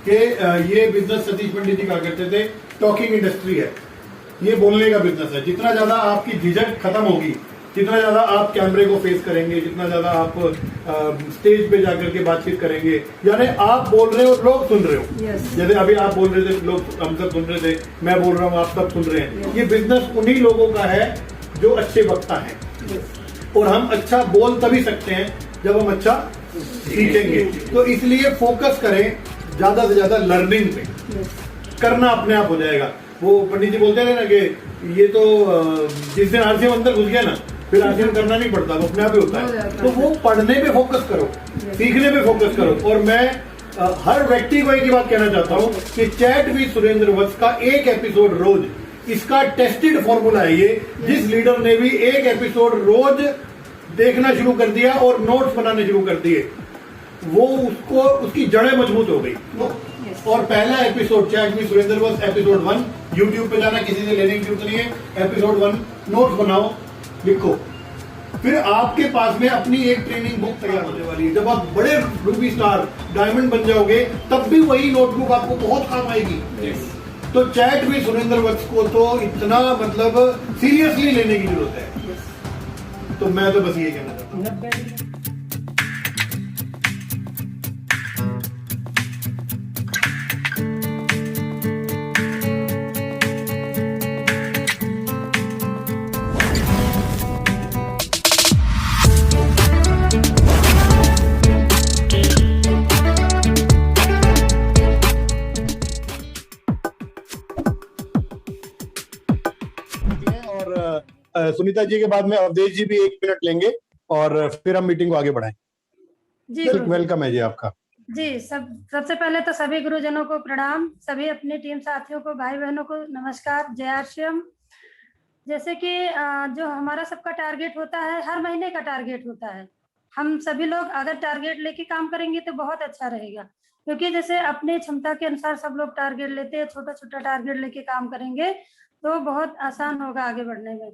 कि ये बिजनेस सतीश पंडित जी कहा करते थे, टॉकिंग इंडस्ट्री है, ये बोलने का बिजनेस है। जितना ज्यादा आपकी झिझक खत्म होगी, जितना ज्यादा आप कैमरे को फेस करेंगे, जितना ज्यादा आप स्टेज पे जाकर के बातचीत करेंगे, यानी आप बोल रहे हो लोग सुन रहे हो। जैसे अभी आप बोल रहे थे, लोग हम सब सुन रहे थे, मैं बोल रहा हूँ आप सब सुन रहे हैं। ये बिजनेस उन्हीं लोगों का है जो अच्छे वक्ता हैं, और हम अच्छा बोल तभी सकते हैं जब हम अच्छा सीखेंगे। तो इसलिए फोकस करें ज्यादा से ज्यादा लर्निंग पे, करना अपने आप हो जाएगा। वो पंडित जी बोलते हैं ना कि ये तो जिस दिन आरसीएम अंदर घुस गया ना, फिर आरसीएम करना नहीं पड़ता, वो अपने आप ही होता है। तो वो पढ़ने पे फोकस करो, सीखने पे फोकस करो। और मैं हर व्यक्ति को एक ही बात कहना चाहता हूँ कि चैट विद सुरेंद्र वत्स का एक एपिसोड रोज, इसका टेस्टेड फॉर्मूला है ये। जिस लीडर ने भी एक एपिसोड रोज देखना शुरू कर दिया और नोट्स बनाने शुरू कर दिए, वो उसको उसकी जड़ें मजबूत हो गई। और पहला episode chat with Surendra Vats episode 1 YouTube पे जाना, किसी से लेने की जरूरत नहीं है। एपिसोड 1 नोट्स बनाओ, लिखो, फिर आपके पास में अपनी एक ट्रेनिंग बुक तैयार होने वाली है। जब आप बड़े रूबी स्टार डायमंड बन जाओगे, तब भी वही नोटबुक आपको बहुत काम आएगी। तो चैट विद सुरेंद्र वत्स को तो इतना मतलब सीरियसली लेने की जरूरत है। तो मैं तो बस ये कहना चाहता हूँ। सुनीता जी के बाद में अवधेश जी भी 1 मिनट लेंगे और फिर हम मीटिंग को आगे बढ़ाएं। जी वेलकम है जी आपका। जी, सबसे पहले तो सभी गुरुजनों को प्रणाम, सभी अपनी टीम साथियों को, भाई बहनों को नमस्कार, जय आरसीएम। जैसे कि जो हमारा सबका टारगेट होता है, हर महीने का टारगेट होता है। हम सभी लोग अगर टारगेट लेके काम करेंगे तो बहुत अच्छा रहेगा, क्योंकि जैसे अपने क्षमता के अनुसार सब लोग टारगेट लेते हैं, छोटा छोटा टारगेट लेके काम करेंगे तो बहुत आसान होगा आगे बढ़ने में।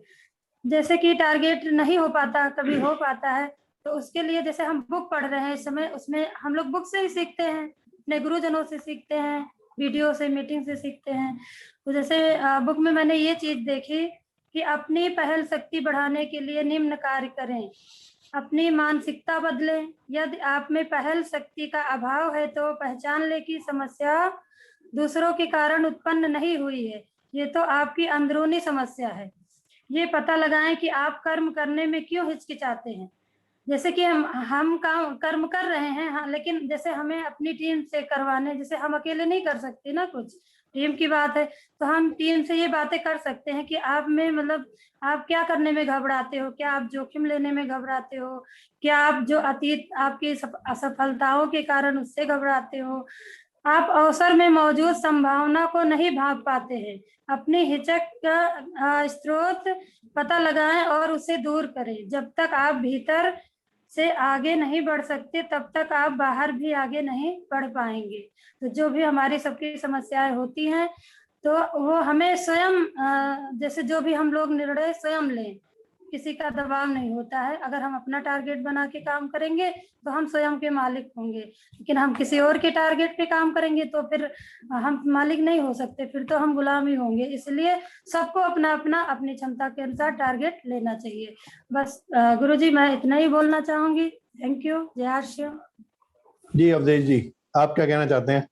जैसे कि टारगेट नहीं हो पाता, कभी हो पाता है, तो उसके लिए जैसे हम बुक पढ़ रहे हैं इस समय, उसमें हम लोग बुक से ही सीखते हैं, अपने गुरुजनों से सीखते हैं, वीडियो से, मीटिंग से सीखते हैं। तो जैसे बुक में मैंने ये चीज देखी कि अपनी पहल शक्ति बढ़ाने के लिए निम्न कार्य करें। अपनी मानसिकता बदलें। यदि आप में पहल शक्ति का अभाव है तो पहचान ले कि समस्या दूसरों के कारण उत्पन्न नहीं हुई है, ये तो आपकी अंदरूनी समस्या है। ये पता लगाएं कि आप कर्म करने में क्यों हिचकिचाते हैं। जैसे कि हम काम कर्म कर रहे हैं, हाँ, लेकिन जैसे हमें अपनी टीम से करवाने, जैसे हम अकेले नहीं कर सकते ना, कुछ टीम की बात है, तो हम टीम से ये बातें कर सकते हैं कि आप में मतलब आप क्या करने में घबराते हो, क्या आप जोखिम लेने में घबराते हो, क्या आप जो अतीत आपकी असफलताओं के कारण उससे घबराते हो, आप अवसर में मौजूद संभावना को नहीं भांप पाते हैं। अपनी हिचक का स्रोत पता लगाएं और उसे दूर करें। जब तक आप भीतर से आगे नहीं बढ़ सकते, तब तक आप बाहर भी आगे नहीं बढ़ पाएंगे। तो जो भी हमारी सबकी समस्याएं होती हैं, तो वो हमें स्वयं जैसे जो भी हम लोग निर्णय स्वयं लें, किसी का दबाव नहीं होता है। अगर हम अपना टारगेट बना के काम करेंगे तो हम स्वयं के मालिक होंगे, लेकिन हम किसी और के टारगेट पे काम करेंगे तो फिर हम मालिक नहीं हो सकते, फिर तो हम गुलाम ही होंगे। इसलिए सबको अपना अपना अपनी क्षमता के अनुसार टारगेट लेना चाहिए। बस गुरुजी, मैं इतना ही बोलना चाहूंगी। Thank you. जय आरसीएम। जी अवधेश जी, आप क्या कहना चाहते हैं?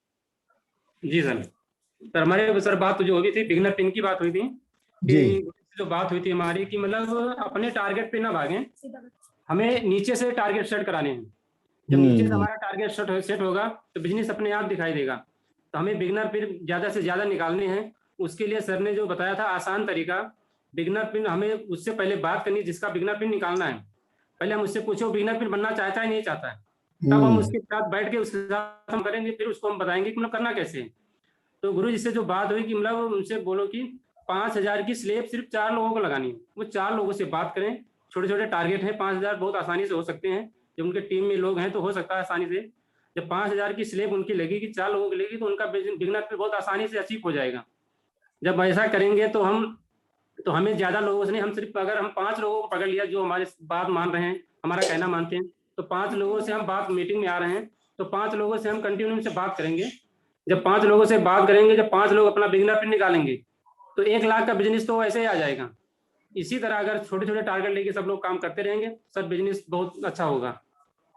जी सर हमारे सर बात जो हुई थी, बिगनर पिन की बात हुई थी कि जो बात हुई थी हमारी कि मतलब अपने टारगेट पे ना भागें, हमें नीचे से टारगेट सेट कराने हैं। जब नीचे से हमारा टारगेट सेट होगा तो बिजनेस अपने आप दिखाई देगा। तो हमें बिगनर पिन ज्यादा से ज्यादा निकालने हैं। उसके लिए सर ने जो बताया था आसान तरीका, बिगनर पिन हमें उससे पहले बात करनी, जिसका बिगनर पिन निकालना है पहले हम उससे पूछो बिगनर पिन बनना चाहता है नहीं चाहता है, तब हम उसके साथ बैठ के उसके साथ हम करेंगे, फिर उसको हम बताएंगे कि मतलब करना कैसे है। तो गुरु जी से जो बात हुई कि मतलब उनसे बोलो कि 5,000 की स्लेब सिर्फ 4 लोगों को लगानी है। वो 4 लोगों से बात करें, छोटे छोटे टारगेट है, 5,000 बहुत आसानी से हो सकते हैं। जब उनके टीम में लोग हैं तो हो सकता है आसानी से। जब 5,000 की स्लेब उनकी लगेगी, 4 लोगों की लगेगी, तो उनका बिगनर पे बहुत आसानी से अचीव हो जाएगा। जब ऐसा करेंगे तो हमें ज्यादा लोगों से नहीं, हम सिर्फ अगर हम 5 लोगों को पकड़ लिया जो हमारे बात मान रहे हैं, हमारा कहना मानते हैं, तो 5 लोगों से हम बात मीटिंग में आ रहे हैं, तो 5 लोगों से हम कंटिन्यू से बात करेंगे। जब 5 लोगों से बात करेंगे, जब 5 लोग अपना बिगिनर पिन निकालेंगे तो 1 लाख का बिजनेस तो ऐसे ही आ जाएगा। इसी तरह अगर छोटे छोटे टारगेट लेके सब लोग काम करते रहेंगे सर, बिजनेस बहुत अच्छा होगा।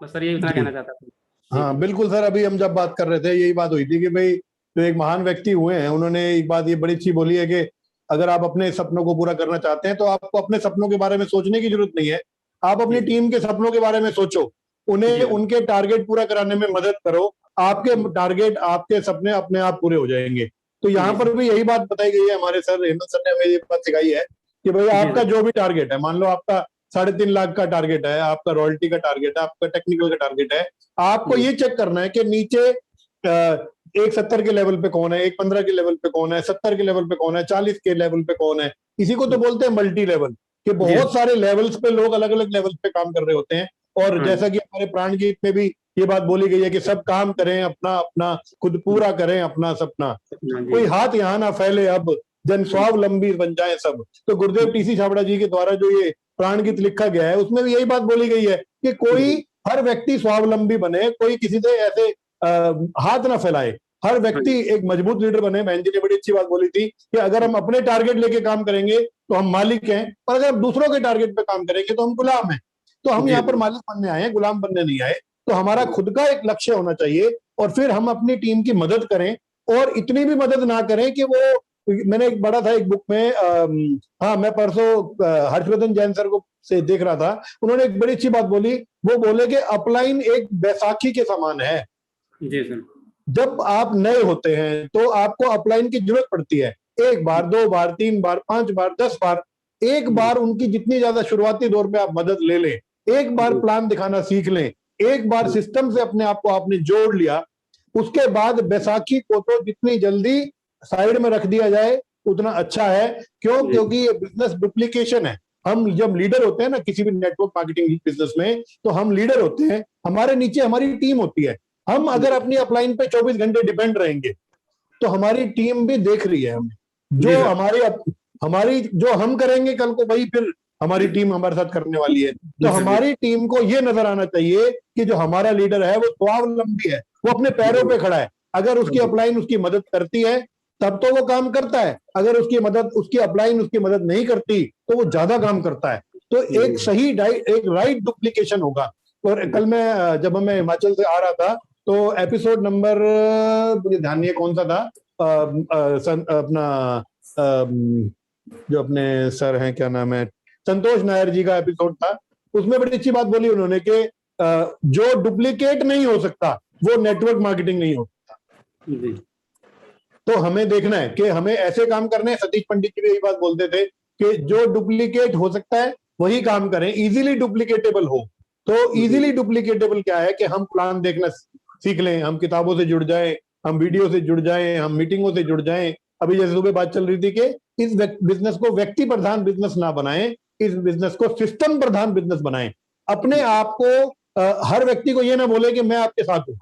बस सर ये इतना जी कहना चाहता था। हाँ बिल्कुल सर, अभी हम जब बात कर रहे थे यही बात हुई थी कि भाई जो एक महान व्यक्ति हुए हैं उन्होंने एक बात ये बड़ी अच्छी बोली है कि अगर आप अपने सपनों को पूरा करना चाहते हैं तो आपको अपने सपनों के बारे में सोचने की जरूरत नहीं है, आप अपनी जी टीम के सपनों के बारे में सोचो, उन्हें जी सर। उनके टारगेट पूरा कराने में मदद करो, आपके टारगेट आपके सपने अपने आप पूरे हो जाएंगे। तो यहाँ जी पर सर। भी यही बात बताई गई है, हमारे सर हेमंत सर ने हमें ये बात सिखाई है कि भाई जी आपका सर। जो भी टारगेट है, मान लो आपका 3.5 लाख का टारगेट है, आपका रॉयल्टी का टारगेट है, आपका टेक्निकल का टारगेट है, आपको जी ये चेक करना है कि नीचे एक 70 के लेवल पे कौन है, एक 15 के लेवल पे कौन है, 70 के लेवल पे कौन है, 40 के लेवल पे कौन है। इसी को तो बोलते हैं मल्टी लेवल, कि जी बहुत सारे लेवल्स पे लोग अलग अलग लेवल पे काम कर रहे होते हैं। और हाँ जैसा कि हमारे प्राण गीत में भी ये बात बोली गई है कि सब काम करें अपना अपना, खुद पूरा करें अपना सपना, सपना। जी कोई हाथ यहाँ ना फैले अब, जन स्वावलंबी बन जाए सब। तो गुरुदेव टीसी छाबड़ा जी के द्वारा जो ये प्राण गीत लिखा गया है उसमें भी यही बात बोली गई है कि कोई, जी हर व्यक्ति स्वावलंबी बने, कोई किसी से ऐसे हाथ ना फैलाए, हर हाँ व्यक्ति एक मजबूत लीडर बने। बहन जी ने बड़ी अच्छी बात बोली थी कि अगर हम अपने टारगेट लेके काम करेंगे तो हम मालिक हैं, और अगर हम दूसरों के टारगेट पे काम करेंगे तो हम गुलाम हैं। तो हम जी यहाँ पर मालिक बनने आए हैं, गुलाम बनने नहीं आए। तो हमारा खुद का एक लक्ष्य होना चाहिए और फिर हम अपनी टीम की मदद करें, और इतनी भी मदद ना करें कि वो, मैंने एक बड़ा था एक बुक में, हाँ मैं परसों हर्षवर्धन जैन सर को से देख रहा था, उन्होंने एक बड़ी अच्छी बात बोली। वो बोले कि अपलाइन एक बैसाखी के समान है। जी सर। जब आप नए होते हैं तो आपको अपलाइन की जरूरत पड़ती है, 1 बार 2 बार 3 बार 5 बार 10 बार, एक जी बार उनकी जितनी ज्यादा शुरुआती दौर में आप मदद ले लें, एक बार जी प्लान दिखाना सीख लें, एक बार जी सिस्टम से अपने आप को आपने जोड़ लिया, उसके बाद बैसाखी को तो जितनी जल्दी साइड में रख दिया जाए उतना अच्छा है। क्यों? जी क्योंकि ये बिजनेस डुप्लीकेशन है। हम जब लीडर होते हैं ना किसी भी नेटवर्क मार्केटिंग बिजनेस में, तो हम लीडर होते हैं, हमारे नीचे हमारी टीम होती है। हम अगर अपनी अपलाइन पे 24 घंटे डिपेंड रहेंगे तो हमारी टीम भी देख रही है हमें, जी जो सर। हमारी जो हम करेंगे कल को वही फिर हमारी टीम हमारे साथ करने वाली है। तो जी सर। जी हमारी टीम को ये नजर आना चाहिए कि जो हमारा लीडर है वो स्वावलंबी है, वो अपने पैरों पे खड़ा है। अगर उसकी अपलाइन उसकी मदद करती है तब तो वो काम करता है, अगर उसकी अपलाइन उसकी मदद नहीं करती तो वो ज्यादा काम करता है। तो एक सही एक राइट डुप्लीकेशन होगा। और कल मैं जब मैं हिमाचल से आ रहा था तो एपिसोड नंबर, मुझे ध्यान नहीं है कौन सा था, अपना जो अपने सर हैं क्या नाम है, संतोष नायर जी का एपिसोड था। उसमें बड़ी अच्छी बात बोली उन्होंने कि जो डुप्लीकेट नहीं हो सकता वो नेटवर्क मार्केटिंग नहीं हो। जी तो हमें देखना है कि हमें ऐसे काम करने हैं। सतीश पंडित जी भी यही बात बोलते थे कि जो डुप्लीकेट हो सकता है वही काम करें, इजीली डुप्लीकेटेबल हो। तो इजीली डुप्लीकेटेबल क्या है कि हम प्लान देखना सीख लें, हम किताबों से जुड़ जाएं, हम वीडियो से जुड़ जाएं, हम मीटिंगों से जुड़ जाएं। अभी जैसे सुबह बात चल रही थी कि इस बिजनेस को व्यक्ति प्रधान बिजनेस ना बनाएं, इस बिजनेस को सिस्टम प्रधान बिजनेस बनाएं। अपने आप को हर व्यक्ति को ये ना बोले कि मैं आपके साथ हूं,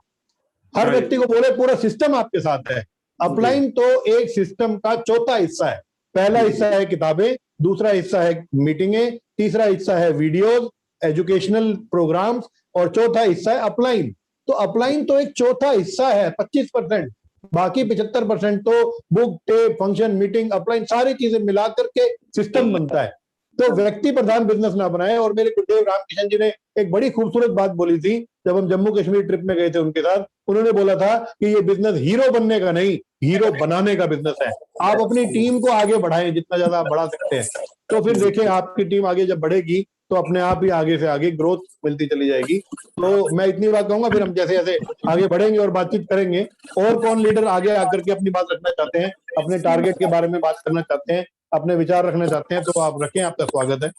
हर हाँ व्यक्ति को बोले पूरा सिस्टम आपके साथ है। जी अपलाइन तो एक सिस्टम का चौथा हिस्सा है। पहला हिस्सा है किताबें, दूसरा हिस्सा है मीटिंगें, तीसरा हिस्सा है वीडियोस, एजुकेशनल प्रोग्राम्स, और चौथा हिस्सा है अपलाइन। तो अपलाइन तो एक चौथा हिस्सा है, 25%। बाकी 75% तो book tape function meeting upline सारी चीजें मिला करके सिस्टम बनता है। तो व्यक्ति प्रधान बिजनेस ना बनाए। और मेरे गुरुदेव रामकिशन जी ने एक बड़ी खूबसूरत बात बोली थी जब हम जम्मू कश्मीर ट्रिप में गए थे उनके साथ। उन्होंने बोला था कि ये बिजनेस हीरो बनने का नहीं, हीरो बनाने का बिजनेस है। आप अपनी टीम को आगे बढ़ाएं जितना ज्यादा आप बढ़ा सकते हैं, तो फिर देखें आपकी टीम आगे जब बढ़ेगी तो अपने आप ही आगे से आगे ग्रोथ मिलती चली जाएगी। तो मैं इतनी बात कहूंगा, फिर हम जैसे जैसे आगे बढ़ेंगे और बातचीत करेंगे। और कौन लीडर आगे आकर के अपनी बात रखना चाहते हैं, अपने टारगेट के बारे में बात करना चाहते हैं, अपने विचार रखना चाहते हैं, तो आप रखें, आपका स्वागत है।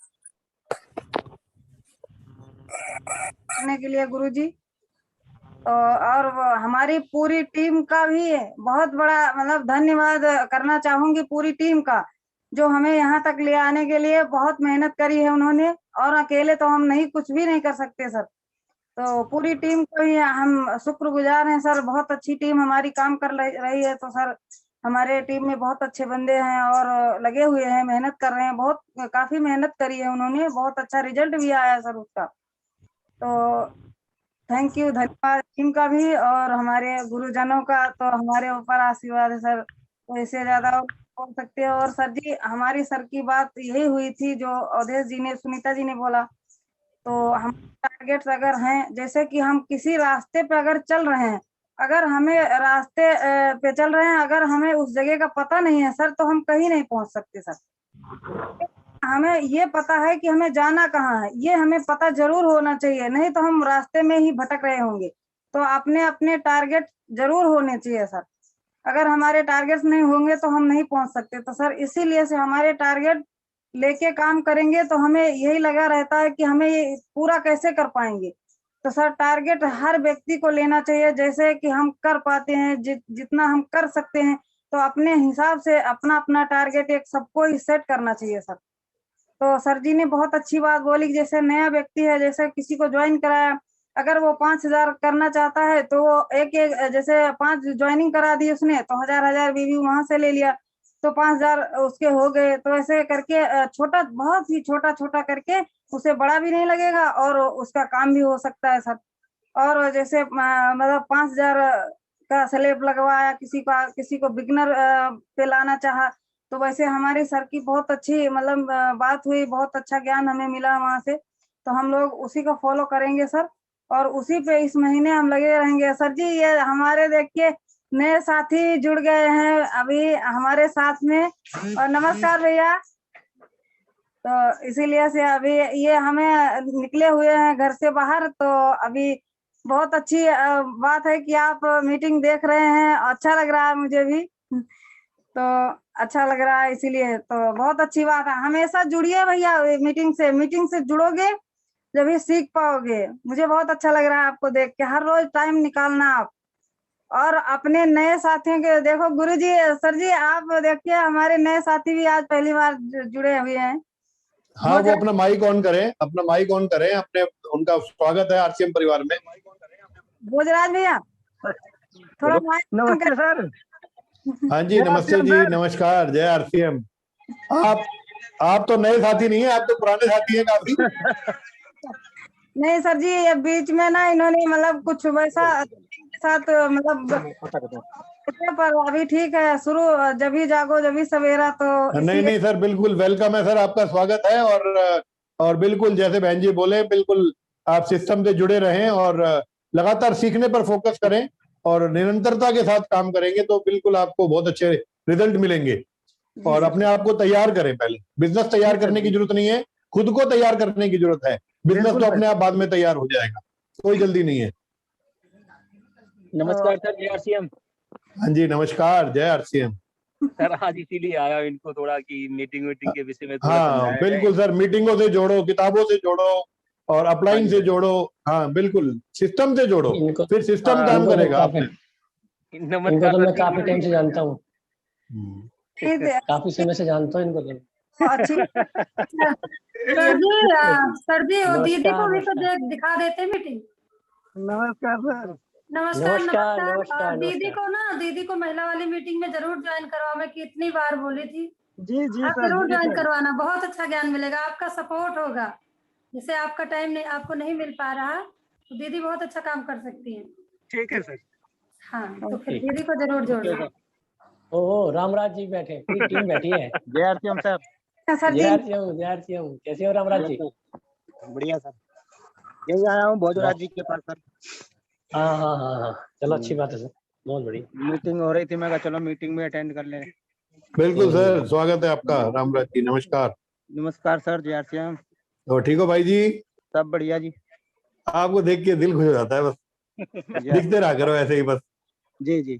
करने के लिए गुरुजी, और हमारी पूरी टीम का भी बहुत बड़ा मतलब धन्यवाद करना चाहूंगी, पूरी टीम का, जो हमें यहाँ तक ले आने के लिए बहुत मेहनत करी है उन्होंने, और अकेले तो हम नहीं कुछ भी नहीं कर सकते सर। तो पूरी टीम को ही हम शुक्रगुजार हैं सर, बहुत अच्छी टीम हमारी काम कर रही है। तो सर हमारे टीम में बहुत अच्छे बंदे हैं और लगे हुए हैं, मेहनत कर रहे हैं, बहुत काफी मेहनत करी है उन्होंने, बहुत अच्छा रिजल्ट भी आया सर उसका। तो थैंक यू, धन्यवाद टीम का भी और हमारे गुरुजनों का, तो हमारे ऊपर आशीर्वाद है सर, तो इससे ज्यादा और बोल सकते हैं। और सर जी, हमारी सर की बात यही हुई थी जो अवधेश जी ने, सुनीता जी ने बोला, तो हम टारगेट्स अगर हैं, जैसे कि हम किसी रास्ते पे अगर चल रहे हैं, अगर हमें रास्ते पे चल रहे हैं, अगर हमें उस जगह का पता नहीं है सर, तो हम कहीं नहीं पहुंच सकते सर। हमें ये पता है कि हमें जाना कहाँ है, ये हमें पता जरूर होना चाहिए, नहीं तो हम रास्ते में ही भटक रहे होंगे। तो अपने अपने टारगेट जरूर होने चाहिए सर। अगर हमारे टारगेट्स नहीं होंगे तो हम नहीं पहुंच सकते। तो सर इसीलिए से हमारे टारगेट लेके काम करेंगे, तो हमें यही लगा रहता है कि हमें ये पूरा कैसे कर पाएंगे। तो सर टारगेट हर व्यक्ति को लेना चाहिए, जैसे कि हम कर पाते हैं, जितना हम कर सकते हैं, तो अपने हिसाब से अपना अपना टारगेट एक सबको ही सेट करना चाहिए सर। तो सर जी ने बहुत अच्छी बात बोली कि जैसे नया व्यक्ति है, जैसे किसी को ज्वाइन कराया, अगर वो 5,000 करना चाहता है, तो वो एक एक जैसे 5 ज्वाइनिंग करा दी उसने, तो 1,000 रिव्यू वहां से ले लिया, तो 5,000 उसके हो गए। तो ऐसे करके छोटा, बहुत ही छोटा छोटा करके उसे बड़ा भी नहीं लगेगा और उसका काम भी हो सकता है सर। और जैसे मतलब 5,000 का स्लैब लगवाया, किसी को बिगनर पे लाना चाहा, तो वैसे हमारी सर की बहुत अच्छी मतलब बात हुई, बहुत अच्छा ज्ञान हमें मिला वहां से, तो हम लोग उसी को फॉलो करेंगे सर, और उसी पे इस महीने हम लगे रहेंगे सर जी। ये हमारे देखिए नए साथी जुड़ गए हैं अभी हमारे साथ में, और नमस्कार भैया। तो इसीलिए से अभी ये हमें निकले हुए हैं घर से बाहर, तो अभी बहुत अच्छी बात है कि आप मीटिंग देख रहे हैं, अच्छा लग रहा है मुझे भी, तो अच्छा लग रहा है, इसीलिए तो बहुत अच्छी बात है। हमेशा जुड़िए भैया मीटिंग से जुड़ोगे जब भी सीख पाओगे। मुझे बहुत अच्छा लग रहा है आपको देख के, हर रोज टाइम निकालना आप, और अपने नए साथियों के देखो। गुरु जी, सर जी, आप देखिए हमारे नए साथी भी आज पहली बार जुड़े हुए हैं। हाँ, वो अपना माइक ऑन करें, अपने, उनका स्वागत है आरसीएम परिवार में। भोजराज भैया थोड़ा माइक ऑन नमस्ते करें। सर। हाँ जी, नमस्ते जी, नमस्कार, जय आरसीएम। आप तो नए साथी नहीं है, आप तो पुराने साथी हैं काफी। नहीं सर जी, ये बीच में ना इन्होंने मतलब कुछ वैसा साथ मतलब, पर अभी ठीक है, शुरू जब ही जागो जब ही सवेरा, तो नहीं सर, बिल्कुल वेलकम है सर, आपका स्वागत है। और बिल्कुल जैसे बहन जी बोले, बिल्कुल आप सिस्टम से जुड़े रहें और लगातार सीखने पर फोकस करें और निरंतरता के साथ काम करेंगे तो बिल्कुल आपको बहुत अच्छे रिजल्ट मिलेंगे। और अपने आप को तैयार करें, पहले बिजनेस तैयार करने की जरूरत नहीं है, खुद को तैयार करने की जरूरत है। बिजनेस तो अपने आप बाद में तैयार हो जाएगा, कोई जल्दी नहीं है। नमस्कार सर, जय आरसीएम। हाँ जी, नमस्कार, जय आरसीएम। सर आज इसीलिए आया इनको थोड़ा कि मीटिंग के विषय में थोड़ा हाँ समझाया बिल्कुल सर, मीटिंगों से जोड़ो, किताबों से जोड़ो और अपलाइन से जोड़ो। हाँ बिल्कुल, सिस्टम से जोड़ो, फिर सिस्टम काम करेगा आप। इनको तो मैं काफी टाइम से जानता हूँ, काफी समय से जानता हूँ इनको तो। अच्छी सर जी वो दीदी को भी तो दिखा देते मीटिंग। नमस्कार सर। नमस्कार नमस्कार, नमस्कार। नमस्कार, दीदी को महिला वाली मीटिंग में जरूर ज्वाइन करवाओ, मैं कितनी बार बोली थी। जी जी आप सर, जरूर जी ज्वाइन सर। करवाना, बहुत अच्छा ज्ञान मिलेगा, आपका सपोर्ट होगा। जैसे आपका टाइम नहीं, आपको नहीं मिल पा रहा, तो दीदी बहुत अच्छा काम कर सकती है। ठीक है सर। हाँ, तो फिर दीदी को जरूर जोड़ना। ओह, रामराज जी बैठे, पूरी टीम बैठी है। जय आरसीएम सर। सर जय जी, आरसीएम, कैसे हो रामराज जी? बढ़िया सर, यही आया हूँ भोजराज जी के पास सर। हाँ हाँ हाँ हाँ, चलो अच्छी बात है सर, बहुत बढ़िया। मीटिंग हो रही थी, मैं कहा चलो मीटिंग में अटेंड कर लें। बिल्कुल सर, स्वागत है आपका रामराज जी, नमस्कार। नमस्कार सर, जय आरसीएम। तो ठीक हो भाई जी? सब बढ़िया जी। आपको देख के दिल खुश हो जाता है, बस दिखते रहा करो ऐसे ही बस। जी जी,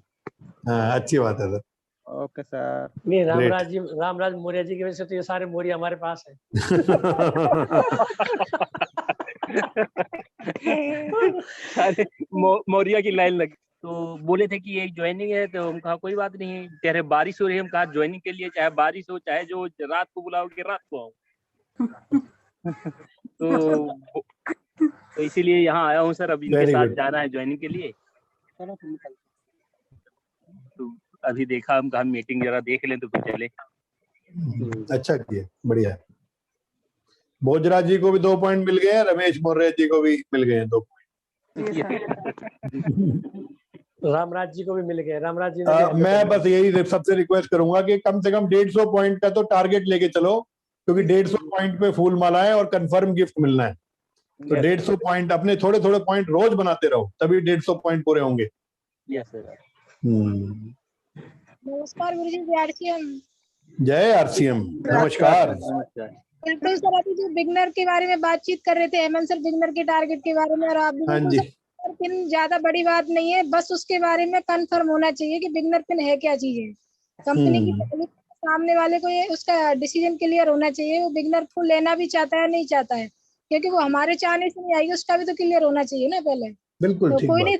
हाँ, अच्छी बात है सर। Okay sir. नहीं, रामराज मौर्य जी की वजह से तो ये सारे मौर्य हमारे पास है। अरे मौर्य की लाइन लगी तो बोले थे कि एक ज्वाइनिंग है, तो हम कहा कोई बात नहीं, कह रहे बारिश हो रही है, हम कहा ज्वाइनिंग के लिए चाहे बारिश हो चाहे जो रात को बुलाओगे रात को आओ। तो इसीलिए यहाँ आया हूँ सर, अब इनके Very साथ good. जाना है ज्वाइनिंग के लिए। चलो तो अभी देखा, हम कहा मीटिंग जरा देख लें तो फिर चले। अच्छा किया, बढ़िया है। भोजराज जी को भी 2 पॉइंट मिल गए हैं, रमेश मौर्य जी को भी मिल गए हैं 2 पॉइंट। रामराज जी को भी मिल गए, रामराज जी ने भी मैं बस यही सबसे रिक्वेस्ट करूंगा कि कम से कम 150 पॉइंट का तो टारगेट लेके चलो, क्योंकि 150 पॉइंट पे फूल मालाएं और कंफर्म गिफ्ट मिलना है। तो 150 पॉइंट अपने थोड़े थोड़े पॉइंट रोज बनाते रहो, तभी 150 पॉइंट पूरे होंगे। Yes sir. नमस्कार गुरु जी, आरसीएम। जय आरसीएम, नमस्कार। बिल्कुल सर, अभी जो बिगनर के बारे में बातचीत कर रहे थे हेमंत सर, बिगनर के टारगेट के बारे में, और आप भी हाँ बिल्कुल जी। सर, पिन ज्यादा बड़ी बात नहीं है, बस उसके बारे में कंफर्म होना चाहिए कि बिगनर पिन है क्या चीज है। कंपनी की पहले सामने वाले को ये उसका डिसीजन क्लियर होना चाहिए, वो बिगनर को लेना भी चाहता है नहीं चाहता है, क्योंकि वो हमारे चाहने से नहीं आएगी, उसका भी तो क्लियर होना चाहिए ना पहले। बिल्कुल तो ठीक कोई बात। नहीं,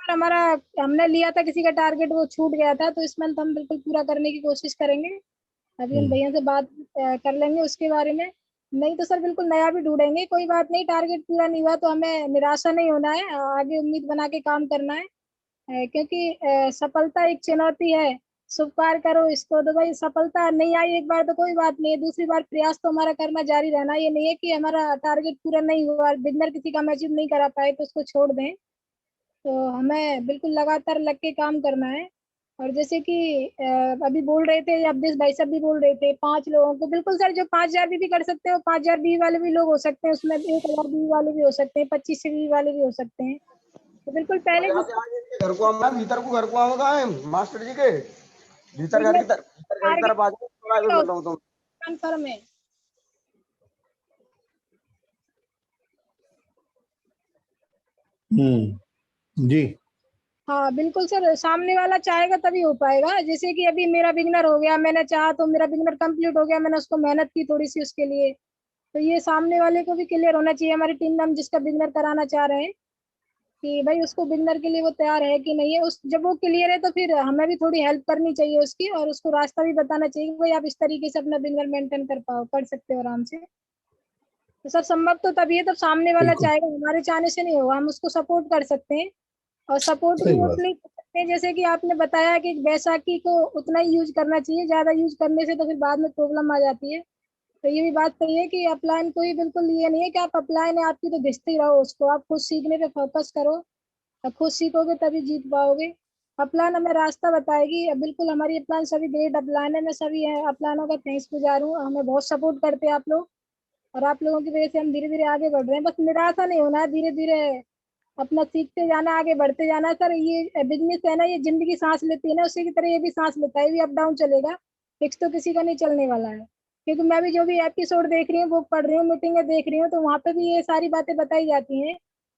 हमारा हमने लिया था किसी का टारगेट, वो छूट गया था, तो इस मंथ हम बिल्कुल पूरा करने की कोशिश करेंगे। अभी हम भैया से बात कर लेंगे उसके बारे में, नहीं तो सर बिल्कुल नया भी ढूंढेंगे। कोई बात नहीं, टारगेट पूरा नहीं हुआ तो हमें निराशा नहीं होना है, आगे उम्मीद बना के काम करना है, क्योंकि सफलता एक चुनौती है, स्वीकार करो इसको। तो भाई सफलता नहीं आई एक बार तो कोई बात नहीं है, दूसरी बार प्रयास तो हमारा करना जारी रहना। ये नहीं है कि हमारा टारगेट पूरा नहीं हुआ, बिगनर किसी का हम अचीव नहीं करा पाए तो उसको छोड़ दें। तो हमें बिल्कुल लगातार लग के काम करना है। और जैसे कि अभी बोल रहे थे, अब्देश भाई साहब भी बोल रहे थे 5 लोगों को, बिल्कुल सर, जो 5000 भी कर सकते हो, 5000 बी वाले भी लोग हो सकते हैं उसमें, 1000 बी वाले भी हो सकते हैं, 2500 बी वाले भी हो सकते हैं। तो बिल्कुल पहले घर को आना, भीतर को घर को आओगा मास्टर जी के भीतर घर की तरफ आ जाओ, थोड़ा भी बोल रहा हूँ तुम कंफर्म है। जी हाँ बिल्कुल सर, सामने वाला चाहेगा तभी हो पाएगा। जैसे कि अभी मेरा बिगनर हो गया, मैंने चाहा तो मेरा बिगनर कंप्लीट हो गया, मैंने उसको मेहनत की थोड़ी सी उसके लिए, तो ये सामने वाले को भी क्लियर होना चाहिए, हमारी टीम में हम जिसका बिगनर कराना चाह रहे हैं, कि भाई उसको बिगनर के लिए वो तैयार है कि नहीं है। उस जब वो क्लियर है तो फिर हमें भी थोड़ी हेल्प करनी चाहिए उसकी, और उसको रास्ता भी बताना चाहिए कि भाई आप इस तरीके से अपना बिगनर मेंटेन कर सकते हो आराम से। तो सर संभव तो तभी है, तब सामने वाला बिल्कुल चाहेगा, हमारे चाहने से नहीं होगा, हम उसको सपोर्ट कर सकते हैं। और सपोर्ट सही भी बात। उतनी कर सकते हैं, जैसे कि आपने बताया कि बैसाखी को उतना ही यूज करना चाहिए, ज्यादा यूज करने से तो फिर बाद में प्रॉब्लम आ जाती है। तो ये भी बात सही है कि अपलाइन कोई बिल्कुल ये नहीं है कि आप अपलाइन है आपकी तो घिसते ही रहो उसको, आप खुद सीखने पे फोकस करो, और खुद सीखोगे तभी जीत पाओगे। अपलाइन हमें रास्ता बताएगी। बिल्कुल हमारी अपलाइन सभी ग्रेट अपलाइन है, मैं सभी अपलाइनों का थैंक्स गुजार हूँ, हमें बहुत सपोर्ट करते हैं आप लोग, और आप लोगों की वजह से हम धीरे धीरे आगे बढ़ रहे हैं। बस निराशा नहीं होना है, धीरे धीरे अपना सीखते जाना, आगे बढ़ते जाना। सर ये बिजनेस है ना, ये जिंदगी सांस लेती है ना, उसी की तरह ये भी सांस लेता है, ये भी अप डाउन चलेगा, फिक्स तो किसी का नहीं चलने वाला है। क्योंकि मैं भी जो भी एपिसोड देख रही हूँ, बुक पढ़ रही हूँ, मीटिंगें देख रही हूँ, तो वहाँ पे भी ये सारी बातें बताई जाती हैं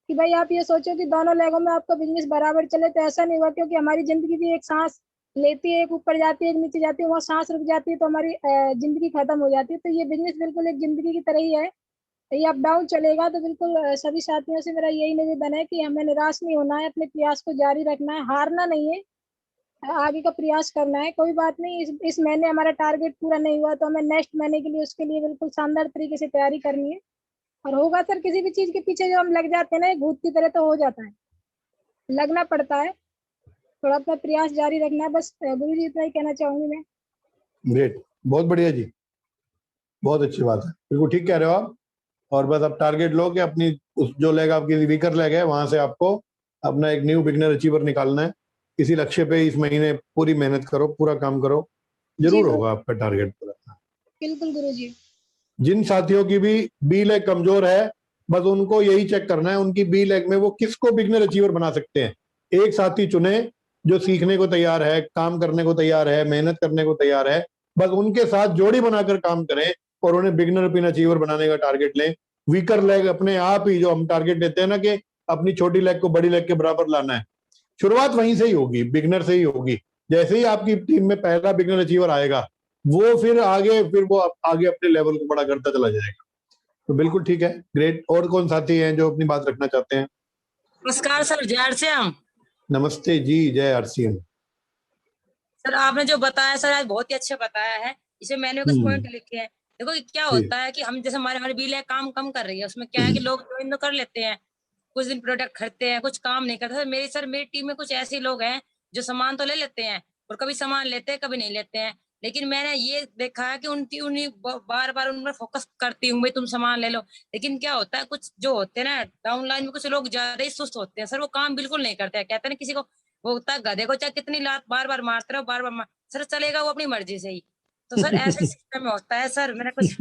कि भाई आप ये सोचो कि दोनों लेगों में आपका बिजनेस बराबर चले, तो ऐसा नहीं हुआ, क्योंकि हमारी जिंदगी भी एक सांस लेती है, एक ऊपर जाती है एक नीचे जाती है, वहाँ सांस रुक जाती है तो हमारी जिंदगी खत्म हो जाती है। तो ये बिजनेस बिल्कुल एक जिंदगी की तरह ही है, ये अप डाउन चलेगा। तो बिल्कुल सभी साथियों से मेरा यही निवेदन है कि हमें निराश नहीं होना है, अपने प्रयास को जारी रखना है, हारना नहीं है, आगे का प्रयास करना है। कोई बात नहीं, इस महीने हमारा टारगेट पूरा नहीं हुआ तो हमें नेक्स्ट महीने के लिए उसके लिए बिल्कुल शानदार तरीके से तैयारी करनी है, और होगा सर। किसी भी चीज के पीछे जो हम लग जाते हैं ना, भूत की तरह तो हो जाता है, लगना पड़ता है, थोड़ा अपना प्रयास जारी रखना है। बस गुरु जी इतना ही कहना चाहूंगी मैं। ग्रेट, बहुत बढ़िया जी, बहुत अच्छी बात है, बिल्कुल ठीक कह रहे हो आप। और बस आप टारगेट लो कि अपनी उस जो लेग आपकी वीकर लेग है, वहां से आपको अपना एक न्यू बिगनर अचीवर निकालना है। इसी लक्ष्य पे इस महीने पूरी मेहनत करो, पूरा काम करो, जरूर होगा आपका टारगेट पूरा। बिल्कुल गुरु जी। जिन साथियों की भी बी लेग कमजोर है, बस उनको यही चेक करना है उनकी बी लेग में वो किसको बिगनर अचीवर बना सकते हैं। एक साथी चुने जो सीखने को तैयार है, काम करने को तैयार है, मेहनत करने को तैयार है, बस उनके साथ जोड़ी बनाकर काम करें और उन्हें बिगनर पिन अचीवर बनाने का टारगेट लें। वीकर लेग अपने आप ही, जो हम टारगेट लेते हैं ना कि अपनी छोटी लेग को बड़ी लेग के बराबर लाना है, शुरुआत वहीं से ही होगी, बिगनर से ही होगी। जैसे ही आपकी टीम में पहला बिगनर अचीवर आएगा, वो फिर वो आगे अपने लेवल को बड़ा करता चला जाएगा। तो बिल्कुल ठीक है, ग्रेट। और कौन साथी हैं जो अपनी बात रखना चाहते हैं? नमस्कार सर, जय आरसीएम। नमस्ते जी, जय आरसीएम। सर आपने जो बताया सर आज बहुत ही अच्छा बताया है, इसमें मैंने कुछ पॉइंट लिखे हैं। देखो कि क्या होता है कि हम जैसे हमारी बिल है काम कम कर रही है, उसमें क्या है कि लोग ज्वाइन तो कर लेते हैं, कुछ दिन प्रोडक्ट खरीदते हैं, कुछ काम नहीं करते। सर मेरी टीम में कुछ ऐसे लोग हैं जो सामान तो ले लेते हैं और कभी सामान लेते हैं कभी नहीं लेते हैं। लेकिन मैंने ये देखा है कि उनकी उन्हीं बार बार उन पर फोकस करती हूँ, भाई तुम सामान ले लो। लेकिन क्या होता है, कुछ जो होते हैं ना डाउन लाइन में, कुछ लोग ज्यादा ही सुस्त होते हैं सर, वो काम बिल्कुल नहीं करते हैं। कहते हैं ना किसी को, वो होता है गधे को चाहे कितनी लात बार बार मारते रहो, बार बार सर चलेगा वो अपनी मर्जी से ही। तो सर ऐसे सिस्टम में होता है सर, मैंने कुछ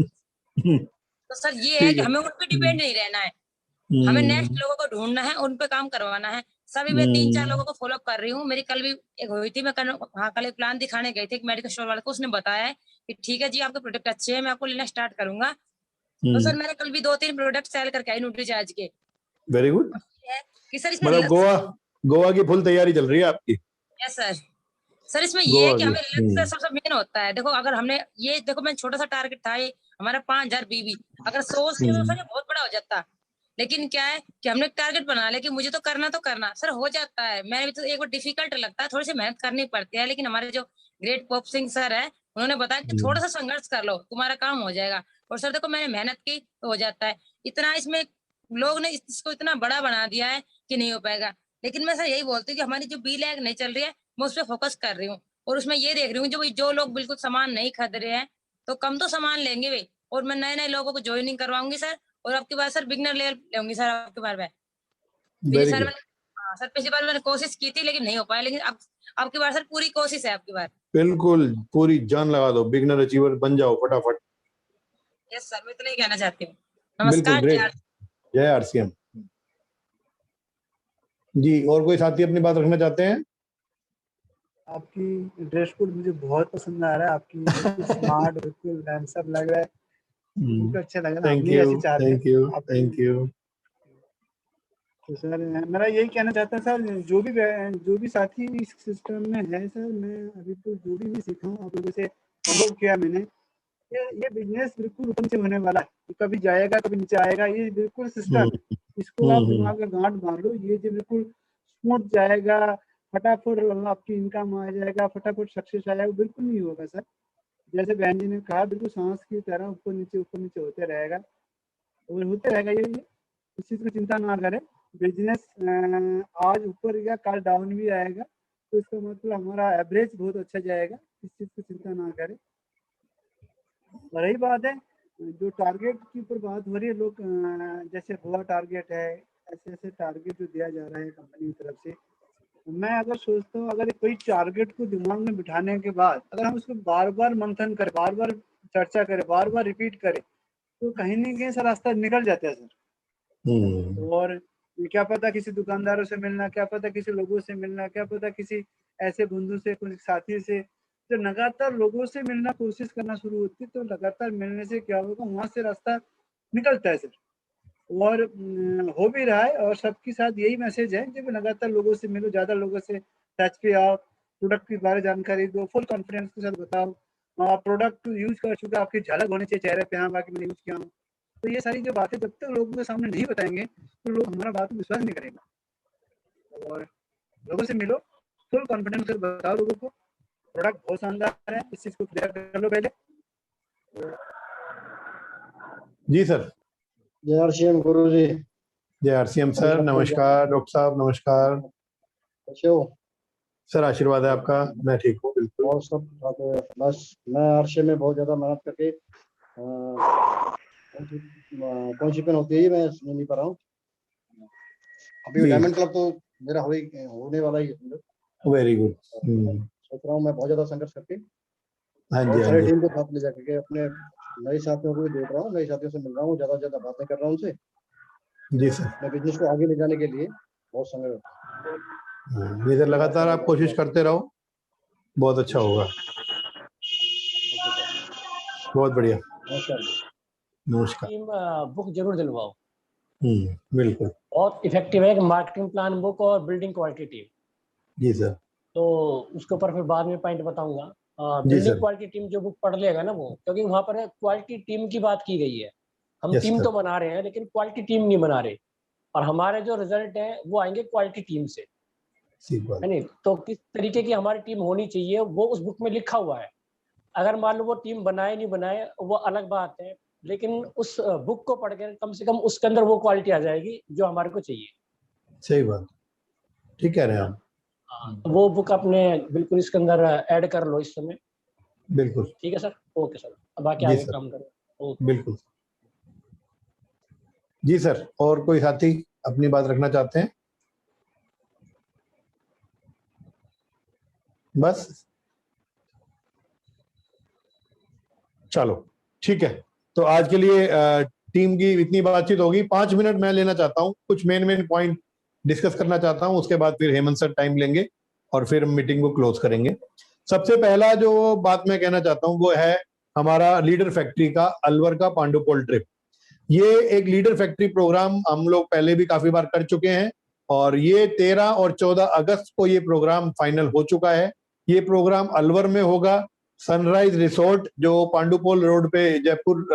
तो सर ये है ठीक कि है। हमें उन पर डिपेंड नहीं रहना है, हमें नेक्स्ट लोगों को ढूंढना है, उन पे काम करवाना है। सभी मैं 3-4 लोगों को फॉलो कर रही हूँ। मेरी कल भी एक हुई थी, मैं कल हाँ कल एक प्लान दिखाने गई थी एक मेडिकल स्टोर वाले को, उसने बताया है कि ठीक है जी आपके प्रोडक्ट अच्छे हैं, मैं आपको लेना स्टार्ट करूंगा। तो सर मैंने कल भी 2-3 प्रोडक्ट सेल करके आई न्यूट्रीचार्ज के। Very good. कि सर इसमें मतलब गोवा की फुल तैयारी चल रही है आपकी। यस सर इसमें ये है गोवा कि की। हमें लक्ष्य सबसे मेन होता है। देखो अगर हमने ये देखो, मैं छोटा सा टारगेट था ये हमारा 5000 बीबी, अगर 100 से तो सर ये बहुत बड़ा हो जाता। लेकिन क्या है कि हमने टारगेट बना लिया कि मुझे तो करना सर हो जाता है। मैंने भी तो एक बार डिफिकल्ट लगता है, थोड़ी सी मेहनत करनी पड़ती है, लेकिन हमारे जो ग्रेट पॉप सिंह सर है उन्होंने बताया कि थोड़ा सा संघर्ष कर लो तुम्हारा काम हो जाएगा। और सर देखो मैंने मेहनत की तो हो जाता है। इतना इसमें लोग ने इसको इतना बड़ा बना दिया है कि नहीं हो पाएगा। लेकिन मैं सर यही बोलती हूँ कि हमारी जो बी लैग नहीं चल रही है मैं उस पर फोकस कर रही हूँ, और उसमें ये देख रही हूँ जो लोग बिल्कुल सामान नहीं खरीद रहे हैं तो कम तो सामान लेंगे वे, और मैं नए नए लोगों को ज्वाइनिंग करवाऊंगी सर। और आपके बाद सर बिगनर लेवल लेंगी सर आपके बार में। Very sir good. मैंने हाँ सर पिछली बार मैंने कोशिश की थी लेकिन नहीं हो पाया, लेकिन अब आपकी बार सर पूरी कोशिश है आपकी बार। बिल्कुल पूरी जान लगा दो, बिगनर अचीवर बन जाओ फटाफट। यस सर मैं इतना ही कहना चाहती हूँ। बिल्कुल नमस्कार ग्रेट। जय आरसीएम जी। और कोई साथी अपनी बात रखना चाहते हैं? आपकी ड्रेस कोड मुझे बहुत पसंद आ रहा है, आपकी बिल्कुल स्मार्ट बिल्कुल हैंडसम लग रहा है, बिल्कुल अच्छा लग रहा है। थैंक हम भी यू, ऐसे चाहते हैं थैंक यू, आपकी। Thank you. तो सर मेरा यही कहना चाहता है सर, जो भी साथी इस सिस्टम में है सर, मैं अभी तो जो भी सीखा हूँ आप लोगों से अनुभव किया मैंने, ये बिजनेस बिल्कुल ऊपर से होने वाला है, कभी जाएगा कभी नीचे आएगा, ये बिल्कुल सिस्टम इसको आप दिमाग में गांठ बांध लो, ये जो बिल्कुल स्मूथ जाएगा, फटाफट आपकी इनकम आ जाएगा, फटाफट सक्सेस आ जाएगा, बिल्कुल नहीं होगा सर। जैसे बहन जी ने कहा बिल्कुल सांस की तरह ऊपर नीचे होते रहेगा और होते रहेगा। ये इस चीज़ की चिंता ना करें। बिजनेस आज ऊपर या कल डाउन भी आएगा, तो इसका मतलब हमारा एवरेज बहुत अच्छा जाएगा, इस चीज़ की चिंता ना करें। और रही बात है जो टारगेट के ऊपर बात हो रही है, लोग जैसे गोवा टारगेट है, ऐसे टारगेट जो दिया जा रहा है कंपनी की तरफ से, मैं अगर सोचता हूँ अगर कोई टारगेट को दिमाग में बिठाने के बाद अगर हम उसको बार बार मंथन करें, बार बार चर्चा करें, बार बार रिपीट करें, तो कहीं ना कहीं सर रास्ता निकल जाता है सर। और क्या पता किसी दुकानदारों से मिलना, क्या पता किसी लोगों से मिलना, क्या पता किसी ऐसे बंधु से, कुछ साथी से, तो लगातार लोगों से मिलना कोशिश करना शुरू होती है, तो लगातार मिलने से क्या होगा, वहां से रास्ता निकलता है सर। और हो भी रहा है, और सबके साथ यही मैसेज है कि लगातार लोगों से मिलो, ज्यादा लोगों से टच पे आओ, प्रोडक्ट के बारे जानकारी दो, फुल कॉन्फिडेंस के साथ बताओ, प्रोडक्ट यूज कर चुका आपकी झलक होनी चाहिए चेहरे पे, हाँ बाकी मैंने यूज किया हूँ। तो ये सारी जो बातें जब तक लोगों के सामने नहीं बताएंगे तो लोग हमारा बात को विश्वास नहीं करेंगे। और लोगों से मिलो, फुल कॉन्फिडेंस से बताओ लोगों को प्रोडक्ट बहुत शानदार है, इस चीज को क्लियर कर लो पहले। जी सर। जय आरसीएम गुरु जी। जय आरसीएम सर। नमस्कार डॉक्टर साहब, नमस्कार। कैसे हो सर? आशीर्वाद है आपका, मैं ठीक हूँ बिल्कुल। और सब बस मैं आरसीएम में बहुत ज्यादा मेहनत करके कौन होती है मैं सुन नहीं पा रहा हूँ अभी। डायमंड क्लब तो मेरा होने वाला ही है। Very good. सोच रहा हूँ मैं बहुत ज्यादा संघर्ष करके सारे टीम को साथ ले जाकर अपने नए साथियों को भी देख रहा हूँ, नए साथियों से मिल रहा हूँ, ज्यादा से ज्यादा बातें कर रहा हूँ उनसे। जी सर। मैं बिजनेस को आगे ले जाने के लिए बहुत संघर्ष। ये सर लगातार आप कोशिश करते रहो, बहुत अच्छा होगा। बहुत बढ़िया। नमस्कार। टीम बुक जरूर दिलवाओ। बिल्कुल। बहुत इफेक्टिव है मार्केटिंग प्लान बुक और बिल्डिंग क्वालिटी टीम। जी सर। तो उसके ऊपर फिर बाद में पॉइंट बताऊंगा। बिल्डिंग क्वालिटी टीम जो बुक पढ़ लेगा ना वो, क्योंकि वहां पर क्वालिटी टीम की बात की गई है। हम टीम तो बना रहे हैं लेकिन क्वालिटी टीम नहीं बना रहे, और हमारे जो रिजल्ट है वो आएंगे क्वालिटी टीम से, है नहीं? तो किस तरीके की हमारी टीम होनी चाहिए वो उस बुक में लिखा हुआ है। अगर मान लो वो टीम बनाए नहीं बनाए वो अलग बात है, लेकिन उस बुक को पढ़ कर कम से कम उसके अंदर वो क्वालिटी आ जाएगी जो हमारे को चाहिए। सही बात, ठीक कह रहे हैं आप। वो बुक आपने बिल्कुल इसके अंदर ऐड कर लो इस समय। बिल्कुल ठीक है सर, ओके सर, अब बाकी जी आगे सर। काम करें। ओके। बिल्कुल जी सर। और कोई साथी अपनी बात रखना चाहते हैं? बस चलो ठीक है। तो आज के लिए टीम की इतनी बातचीत होगी। 5 मिनट मैं लेना चाहता हूँ, कुछ मेन पॉइंट डिस्कस करना चाहता हूँ, उसके बाद फिर हेमंत सर टाइम लेंगे और फिर हम मीटिंग को क्लोज करेंगे। सबसे पहला जो बात मैं कहना चाहता हूँ वो है हमारा लीडर फैक्ट्री का अलवर का पांडुपोल ट्रिप। ये एक लीडर फैक्ट्री प्रोग्राम हम लोग पहले भी काफी बार कर चुके हैं और ये 13 और 14 अगस्त को ये प्रोग्राम फाइनल हो चुका है। ये प्रोग्राम अलवर में होगा। सनराइज रिसोर्ट जो पांडुपोल रोड पे, जयपुर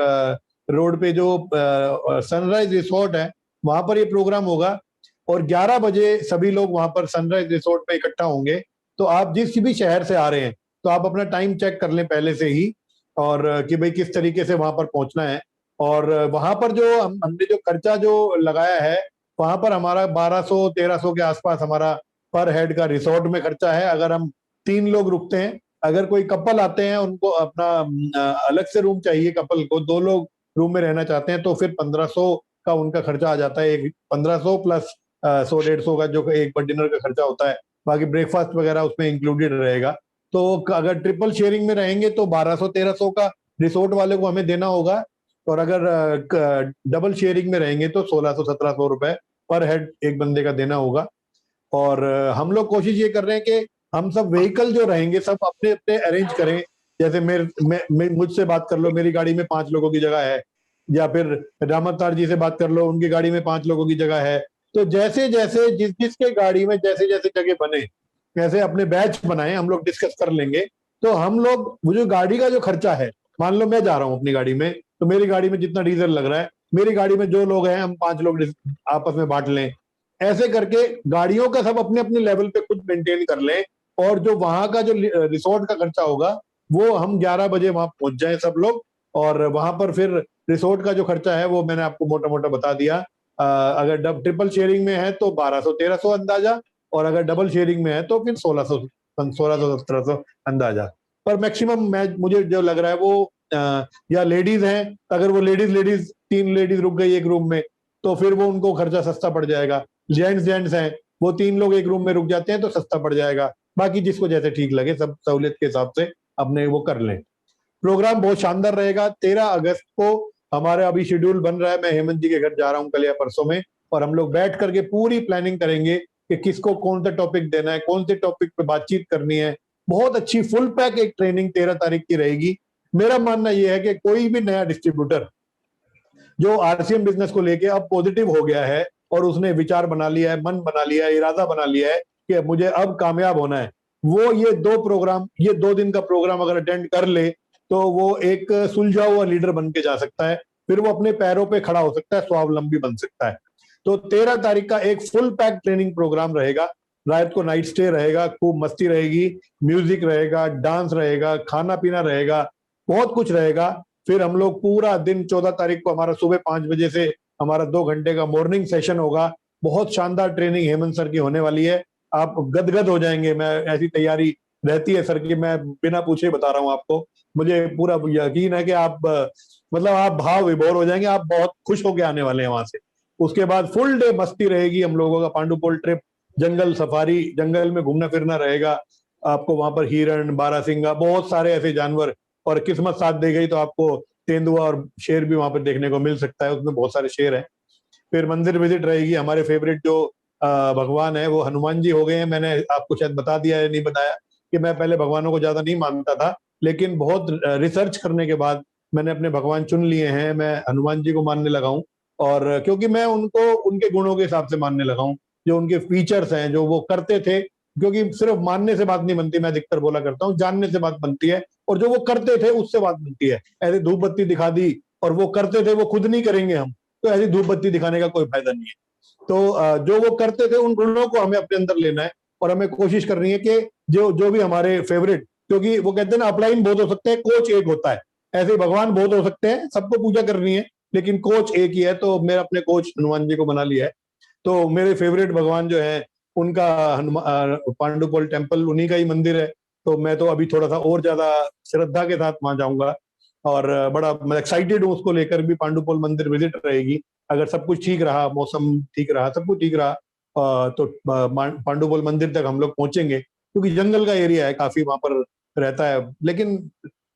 रोड पे जो सनराइज रिसोर्ट है, वहां पर ये प्रोग्राम होगा और 11 बजे सभी लोग वहां पर सनराइज रिसोर्ट पे इकट्ठा होंगे। तो आप जिस भी शहर से आ रहे हैं तो आप अपना टाइम चेक कर लें पहले से ही, और कि भाई किस तरीके से वहां पर पहुंचना है। और वहां पर जो हमने जो खर्चा जो लगाया है, वहां पर हमारा 1200-1300 के आसपास हमारा पर हेड का रिसोर्ट में खर्चा है। अगर हम 3 लोग रुकते हैं, अगर कोई कपल आते हैं उनको अपना अलग से रूम चाहिए, कपल को 2 लोग रूम में रहना चाहते हैं तो फिर 1500 का उनका खर्चा आ जाता है। एक 1500 प्लस 100-150 का जो एक पर डिनर का खर्चा होता है, बाकी ब्रेकफास्ट वगैरह उसमें इंक्लूडेड रहेगा। तो अगर ट्रिपल शेयरिंग में रहेंगे तो 1200-1300 का रिसोर्ट वाले को हमें देना होगा, और अगर डबल शेयरिंग में रहेंगे तो 1600-1700 रुपए पर हेड एक बंदे का देना होगा। और हम लोग कोशिश ये कर रहे हैं कि हम सब व्हीकल जो रहेंगे सब अपने अपने अरेंज करें। जैसे मुझसे बात कर लो, मेरी गाड़ी में 5 लोगों की जगह है, या फिर रामतार जी से बात कर लो, उनकी गाड़ी में 5 लोगों की जगह है। तो जैसे जैसे जिस जिसके गाड़ी में जैसे जैसे जगह बने, कैसे अपने बैच बनाए, हम लोग डिस्कस कर लेंगे। तो हम लोग वो जो गाड़ी का जो खर्चा है, मान लो मैं जा रहा हूँ अपनी गाड़ी में, तो मेरी गाड़ी में जितना डीजल लग रहा है, मेरी गाड़ी में जो लोग हैं हम 5 लोग आपस में बांट लें। ऐसे करके गाड़ियों का सब अपने अपने लेवल पे खुद मेंटेन कर लें, और जो वहां का जो रिसोर्ट का खर्चा होगा वो हम 11 बजे वहां पहुंच जाएं सब लोग। और वहां पर फिर रिसोर्ट का जो खर्चा है वो मैंने आपको मोटा मोटा बता दिया। अगर ट्रिपल शेयरिंग में है तो 1200-1300 अंदाजा, और अगर डबल शेयरिंग में है तो फिर 1600-1700 अंदाजा। पर मैक्सिमम मुझे जो लग रहा है वो या लेडीज हैं, अगर वो लेडीज 3 लेडीज रुक गई एक रूम में तो फिर वो उनको खर्चा सस्ता पड़ जाएगा। जेंट्स हैं, वो 3 लोग एक रूम में रुक जाते हैं तो सस्ता पड़ जाएगा। बाकी जिसको जैसे ठीक लगे सब सहूलियत के हिसाब से अपने वो कर लें। प्रोग्राम बहुत शानदार रहेगा। 13 अगस्त को हमारा अभी शेड्यूल बन रहा है। मैं हेमंत जी के घर जा रहा हूँ कल या परसों में, और हम लोग बैठ करके पूरी प्लानिंग करेंगे कि किसको कौन सा टॉपिक देना है, कौन से टॉपिक पे बातचीत करनी है। बहुत अच्छी फुल पैक एक ट्रेनिंग 13 तारीख की रहेगी। मेरा मानना यह है कि कोई भी नया डिस्ट्रीब्यूटर जो आरसीएम बिजनेस को लेके अब पॉजिटिव हो गया है और उसने विचार बना लिया है, मन बना लिया है, इरादा बना लिया है कि मुझे अब कामयाब होना है, वो ये 2 दिन का प्रोग्राम अगर अटेंड कर ले तो वो एक सुलझा हुआ लीडर बन के जा सकता है। फिर वो अपने पैरों पे खड़ा हो सकता है, स्वावलंबी बन सकता है। तो 13 तारीख का एक फुल पैक ट्रेनिंग प्रोग्राम रहेगा। रात को नाइट स्टे रहेगा, खूब मस्ती रहेगी, म्यूजिक रहेगा, डांस रहेगा, खाना पीना रहेगा, बहुत कुछ रहेगा। फिर हम लोग पूरा दिन 14 तारीख को हमारा सुबह 5 बजे से हमारा 2 घंटे का मॉर्निंग सेशन होगा। बहुत शानदार ट्रेनिंग हेमंत सर की होने वाली है। आप गदगद हो जाएंगे। मैं ऐसी तैयारी रहती है सर की, मैं बिना पूछे बता रहा हूँ आपको। मुझे पूरा यकीन है कि आप मतलब आप भाव विभोर हो जाएंगे, आप बहुत खुश होके आने वाले हैं वहां से। उसके बाद फुल डे मस्ती रहेगी हम लोगों का। पांडुपोल ट्रिप, जंगल सफारी, जंगल में घूमना फिरना रहेगा। आपको वहां पर हिरण, बारासिंगा, बहुत सारे ऐसे जानवर, और किस्मत साथ दे गई तो आपको तेंदुआ और शेर भी वहां पर देखने को मिल सकता है। उसमें बहुत सारे शेर हैं। फिर मंदिर विजिट रहेगी। हमारे फेवरेट जो भगवान है वो हनुमान जी हो गए हैं। मैंने आपको शायद बता दिया है, नहीं बताया, कि मैं पहले भगवानों को ज्यादा नहीं मानता था, लेकिन बहुत रिसर्च करने के बाद मैंने अपने भगवान चुन लिए हैं। मैं हनुमान जी को मानने लगा हूँ, और क्योंकि मैं उनको उनके गुणों के हिसाब से मानने लगा हूँ, जो उनके फीचर्स हैं, जो वो करते थे। क्योंकि सिर्फ मानने से बात नहीं बनती, मैं अधिकतर बोला करता हूँ, जानने से बात बनती है, और जो वो करते थे उससे बात बनती है। ऐसे धूप बत्ती दिखा दी और वो करते थे, वो खुद नहीं करेंगे हम, तो ऐसी धूप बत्ती दिखाने का कोई फायदा नहीं है। तो जो वो करते थे उन गुणों को हमें अपने अंदर लेना है, और हमें कोशिश करनी है कि जो भी हमारे फेवरेट, क्योंकि वो कहते हैं ना अपलाइन बहुत हो सकते हैं, कोच एक होता है। ऐसे भगवान बहुत हो सकते हैं, सबको पूजा करनी है, लेकिन कोच एक ही है। तो मेरा अपने कोच हनुमान जी को बना लिया है। तो मेरे फेवरेट भगवान जो है उनका पांडुपोल टेम्पल उन्हीं का ही मंदिर है, तो मैं तो अभी थोड़ा सा और ज्यादा श्रद्धा के साथ वहां जाऊंगा और बड़ा मैं एक्साइटेड हूँ उसको लेकर भी। पांडुपोल मंदिर विजिट रहेगी, अगर सब कुछ ठीक रहा, मौसम ठीक रहा, सब कुछ ठीक रहा तो पांडुपोल मंदिर तक हम लोग पहुंचेंगे, क्योंकि जंगल का एरिया है, काफी वहां पर रहता है। लेकिन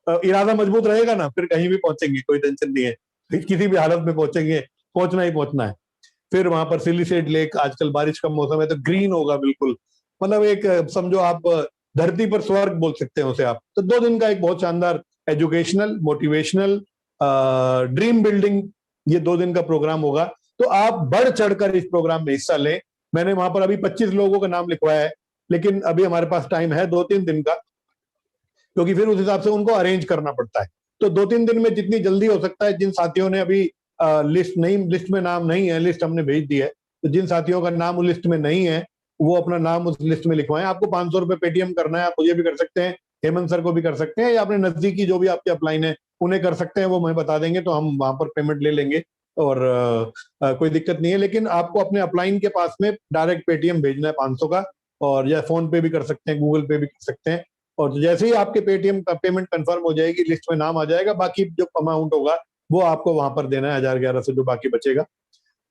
इरादा मजबूत रहेगा ना, फिर कहीं भी पहुंचेंगे, कोई टेंशन नहीं है, किसी भी हालत में पहुंचेंगे, पहुंचना ही पहुंचना है। फिर वहां पर सिलिसेट लेक, आजकल बारिश का मौसम है तो ग्रीन होगा बिल्कुल, मतलब एक समझो आप धरती पर स्वर्ग बोल सकते हैं उसे आप। तो 2 दिन का एक बहुत शानदार एजुकेशनल, मोटिवेशनल, ड्रीम बिल्डिंग, ये 2 दिन का प्रोग्राम होगा। तो आप बढ़ चढ़कर इस प्रोग्राम में हिस्सा लें। मैंने वहां पर अभी 25 लोगों का नाम लिखवाया है, लेकिन अभी हमारे पास टाइम है 2-3 दिन का, क्योंकि फिर उस हिसाब से उनको अरेंज करना पड़ता है। तो 2-3 दिन में जितनी जल्दी हो सकता है, जिन साथियों ने अभी लिस्ट में नाम नहीं है, लिस्ट हमने भेज दी है, तो जिन साथियों का नाम उस लिस्ट में नहीं है वो अपना नाम उस लिस्ट में लिखवाएं। आपको 500 रुपए पेटीएम करना है, आप मुझे भी कर सकते हैं, हेमंत सर को भी कर सकते हैं, या अपने नजदीकी जो भी आपके अपलाइन है उन्हें कर सकते हैं, वो हमें बता देंगे तो हम वहां पर पेमेंट ले लेंगे और कोई दिक्कत नहीं है। लेकिन आपको अपने अपलाइन के पास में डायरेक्ट पेटीएम भेजना है 500 का, और या फोन पे भी कर सकते हैं, गूगल पे भी कर सकते हैं। और जैसे ही आपके पेटीएम का पेमेंट कंफर्म हो जाएगी, लिस्ट में नाम आ जाएगा, बाकी जो अमाउंट होगा वो आपको वहां पर देना है, 1011 जो बाकी बचेगा।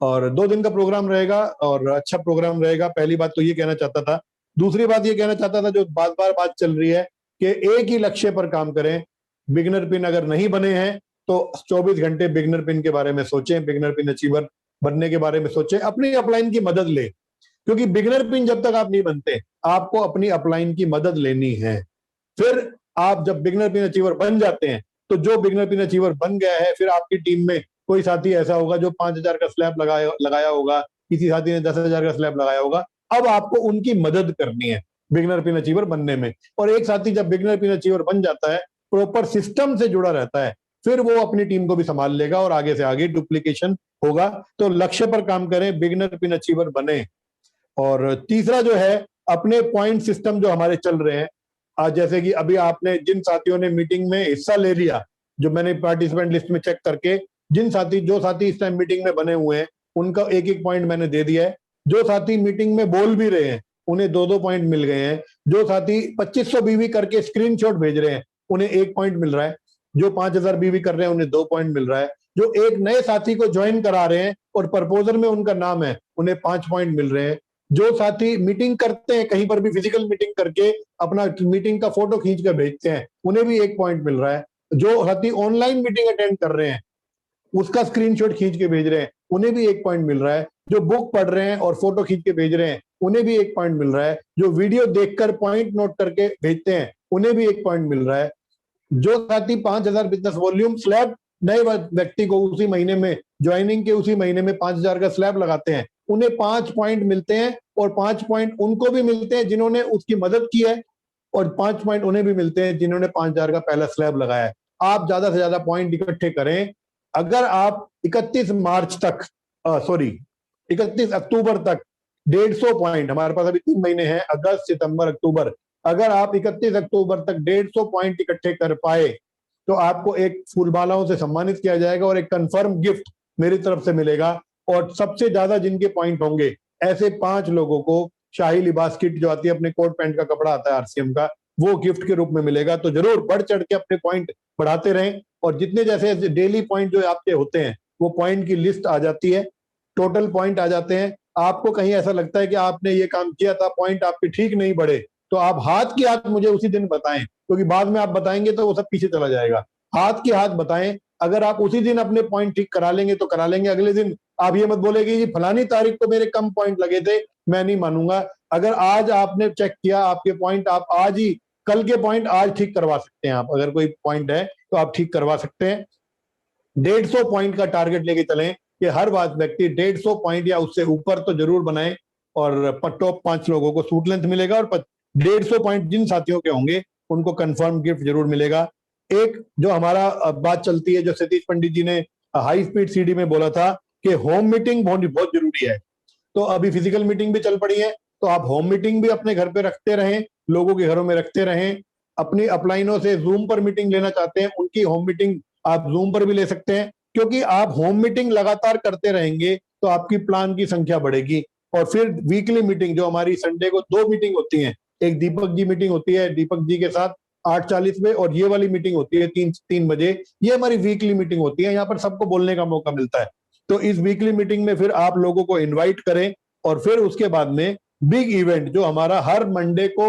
और 2 दिन का प्रोग्राम रहेगा और अच्छा प्रोग्राम रहेगा। पहली बात तो ये कहना चाहता था। दूसरी बात ये कहना चाहता था, जो बात चल रही है कि एक ही लक्ष्य पर काम करें। बिगनर पिन अगर नहीं बने हैं तो 24 घंटे बिगनर पिन के बारे में सोचें, बिगनर पिन अचीवर बनने के बारे में सोचें, अपनी अपलाइन की मदद लें, क्योंकि बिगनर पिन जब तक आप नहीं बनते, आपको अपनी अपलाइन की मदद लेनी है। फिर आप जब बिगनर पिन अचीवर बन जाते हैं, तो जो बिगनर पिन अचीवर बन गया है, फिर आपकी टीम में कोई साथी ऐसा होगा जो 5000 का स्लैब लगाया होगा, किसी साथी ने 10,000 का स्लैब लगाया होगा। अब आपको उनकी मदद करनी है बिगनर पिन अचीवर बनने में। और एक साथी जब बिगनर पिन अचीवर बन जाता है, प्रॉपर सिस्टम से जुड़ा रहता है, फिर वो अपनी टीम को भी संभाल लेगा और आगे से आगे डुप्लीकेशन होगा। तो लक्ष्य पर काम करें, बिगनर पिन अचीवर बने। और तीसरा जो है, अपने पॉइंट सिस्टम जो हमारे चल रहे हैं, आज जैसे कि अभी आपने जिन साथियों ने मीटिंग में हिस्सा ले लिया, जो मैंने पार्टिसिपेंट लिस्ट में चेक करके जो साथी इस टाइम मीटिंग में बने हुए हैं, उनका 1-1 पॉइंट मैंने दे दिया है। जो साथी मीटिंग में बोल भी रहे हैं, उन्हें 2-2 पॉइंट मिल गए हैं। जो साथी 2500 बीवी करके स्क्रीनशॉट भेज रहे हैं, उन्हें 1 पॉइंट मिल रहा है। जो 5000 बीवी कर रहे हैं, उन्हें 2 पॉइंट मिल रहा है। जो एक नए साथी को ज्वाइन करा रहे हैं और प्रपोजल में उनका नाम है, उन्हें 5 पॉइंट मिल रहे हैं। जो साथी मीटिंग करते हैं, कहीं पर भी फिजिकल मीटिंग करके अपना मीटिंग का फोटो खींच कर भेजते हैं, उन्हें भी 1 पॉइंट मिल रहा है। जो साथी ऑनलाइन मीटिंग अटेंड कर रहे हैं, उसका स्क्रीनशॉट खींच के भेज रहे हैं, उन्हें भी 1 पॉइंट मिल रहा है। जो बुक पढ़ रहे हैं और फोटो खींच के भेज रहे हैं, उन्हें भी 1 पॉइंट मिल रहा है। जो वीडियो देखकर पॉइंट नोट करके भेजते हैं, उन्हें भी 1 पॉइंट मिल रहा है। जो साथी 5000 बिजनेस वॉल्यूम स्लैब नए व्यक्ति को उसी महीने में, ज्वाइनिंग के उसी महीने में 5000 का स्लैब लगाते हैं, उन्हें 5 पॉइंट मिलते हैं। और 5 पॉइंट उनको भी मिलते हैं जिन्होंने उसकी मदद की है, और 5 पॉइंट उन्हें भी मिलते हैं जिन्होंने 5000 का पहला स्लैब लगाया है। आप ज्यादा से ज्यादा पॉइंट इकट्ठे करें। अगर आप 31 अक्टूबर तक 150 पॉइंट, हमारे पास अभी 3 महीने हैं, अगस्त, सितंबर, अक्टूबर, अगर आप 31 अक्टूबर तक 150 पॉइंट इकट्ठे कर पाए, तो आपको एक फूलमालाओं से सम्मानित किया जाएगा और एक कंफर्म गिफ्ट मेरी तरफ से मिलेगा। और सबसे ज्यादा जिनके पॉइंट होंगे, ऐसे 5 लोगों को शाही लिबास किट जो आती है, अपने कोट पैंट का कपड़ा आता है आरसीएम का, वो गिफ्ट के रूप में मिलेगा। तो जरूर बढ़ चढ़ के अपने पॉइंट बढ़ाते रहें। और जितने जैसे डेली पॉइंट जो आपके होते हैं, वो पॉइंट की लिस्ट आ जाती है, टोटल पॉइंट आ जाते हैं। आपको कहीं ऐसा लगता है कि आपने ये काम किया था, पॉइंट आपके ठीक नहीं बढ़े, तो आप हाथ की हाथ मुझे उसी दिन बताएं, क्योंकि बाद में आप बताएंगे तो वो सब पीछे चला जाएगा। हाथ की हाथ बताएं। अगर आप उसी दिन अपने पॉइंट ठीक करा लेंगे तो करा लेंगे। अगले दिन आप ये मत बोलेंगे जी फलानी तारीख को मेरे कम पॉइंट लगे थे, मैं नहीं मानूंगा। अगर आज आपने चेक किया आपके पॉइंट, आप आज ही, कल के पॉइंट आज ठीक करवा सकते हैं। आप अगर कोई पॉइंट है तो आप ठीक करवा सकते हैं। 150 पॉइंट का टारगेट लेके चलें कि हर बात व्यक्ति 150 पॉइंट या उससे ऊपर तो जरूर बनाए। और टॉप 5 लोगों को सूट लेंथ मिलेगा, और 150 पॉइंट जिन साथियों के होंगे उनको कंफर्म गिफ्ट जरूर मिलेगा। एक जो हमारा बात चलती है, जो सतीश पंडित जी ने हाई स्पीड सीडी में बोला था कि होम मीटिंग बहुत जरूरी है। तो अभी फिजिकल मीटिंग भी चल पड़ी है, तो आप होम मीटिंग भी अपने घर पे रखते रहें, लोगों के घरों में रखते रहें। अपनी अपलाइनों से जूम पर मीटिंग लेना चाहते हैं, उनकी होम मीटिंग आप जूम पर भी ले सकते हैं, क्योंकि आप होम मीटिंग लगातार करते रहेंगे तो आपकी प्लान की संख्या बढ़ेगी। और फिर वीकली मीटिंग, जो हमारी संडे को 2 मीटिंग होती हैं, एक दीपक जी मीटिंग होती है दीपक जी के साथ 8:40 पे, और ये वाली मीटिंग होती है 3 बजे। ये हमारी वीकली मीटिंग होती है, यहाँ पर सबको बोलने का मौका मिलता है। तो इस वीकली मीटिंग में फिर आप लोगों को इनवाइट करें, और फिर उसके बाद में बिग इवेंट जो हमारा हर मंडे को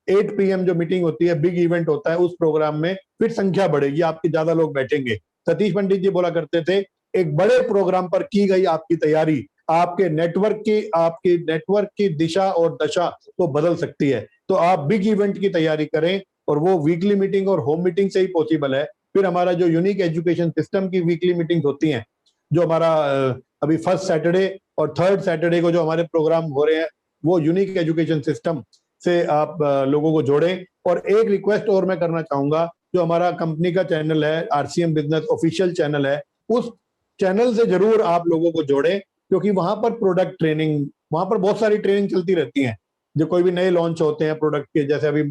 8 PM जो मीटिंग होती है, बिग इवेंट होता है, उस प्रोग्राम में फिर संख्या बढ़ेगी, आपके ज्यादा लोग बैठेंगे। सतीश पंडित जी बोला करते थे, एक बड़े प्रोग्राम पर की गई आपकी तैयारी आपके नेटवर्क की दिशा और दशा को बदल सकती है। तो आप बिग इवेंट की तैयारी करें, और वो वीकली मीटिंग और होम मीटिंग से ही पॉसिबल है। फिर हमारा जो यूनिक एजुकेशन सिस्टम की वीकली मीटिंग होती हैं, जो हमारा अभी फर्स्ट सैटरडे और थर्ड सैटरडे को जो हमारे प्रोग्राम हो रहे हैं, वो यूनिक एजुकेशन सिस्टम से आप लोगों को जोड़ें। और एक रिक्वेस्ट और मैं करना चाहूंगा, जो हमारा कंपनी का चैनल है RCM बिजनेस ऑफिशियल चैनल है, उस चैनल से जरूर आप लोगों को जोड़ें, क्योंकि वहां पर प्रोडक्ट ट्रेनिंग, वहां पर बहुत सारी ट्रेनिंग चलती रहती हैं। जो कोई भी नए लॉन्च होते हैं प्रोडक्ट के, जैसे अभी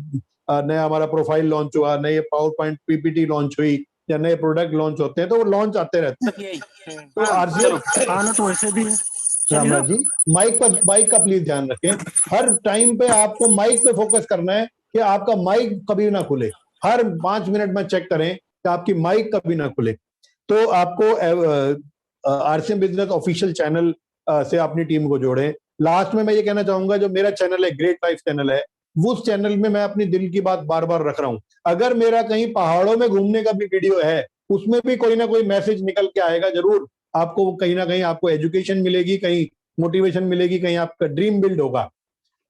नया हमारा प्रोफाइल लॉन्च हुआ, नए पावर पॉइंट PPT लॉन्च हुई, या नए प्रोडक्ट लॉन्च होते हैं, तो वो लॉन्च आते रहते हैं। तो RCM आना तो वैसे भी रामराज जी, माइक का प्लीज ध्यान रखें। हर टाइम पे आपको माइक पे फोकस करना है कि आपका माइक कभी ना खुले। हर 5 मिनट में चेक करें कि आपकी माइक कभी ना खुले। तो आपको RCM बिजनेस ऑफिशियल चैनल से अपनी टीम को जोड़ें। लास्ट में मैं ये कहना चाहूंगा, जो मेरा चैनल है ग्रेट लाइफ चैनल है, उस चैनल में मैं अपनी दिल की बात बार बार रख रहा हूं। अगर मेरा कहीं पहाड़ों में घूमने का भी वीडियो है, उसमें भी कोई ना कोई मैसेज निकल के आएगा जरूर। आपको कहीं ना कहीं आपको एजुकेशन मिलेगी, कहीं मोटिवेशन मिलेगी, कहीं आपका ड्रीम बिल्ड होगा।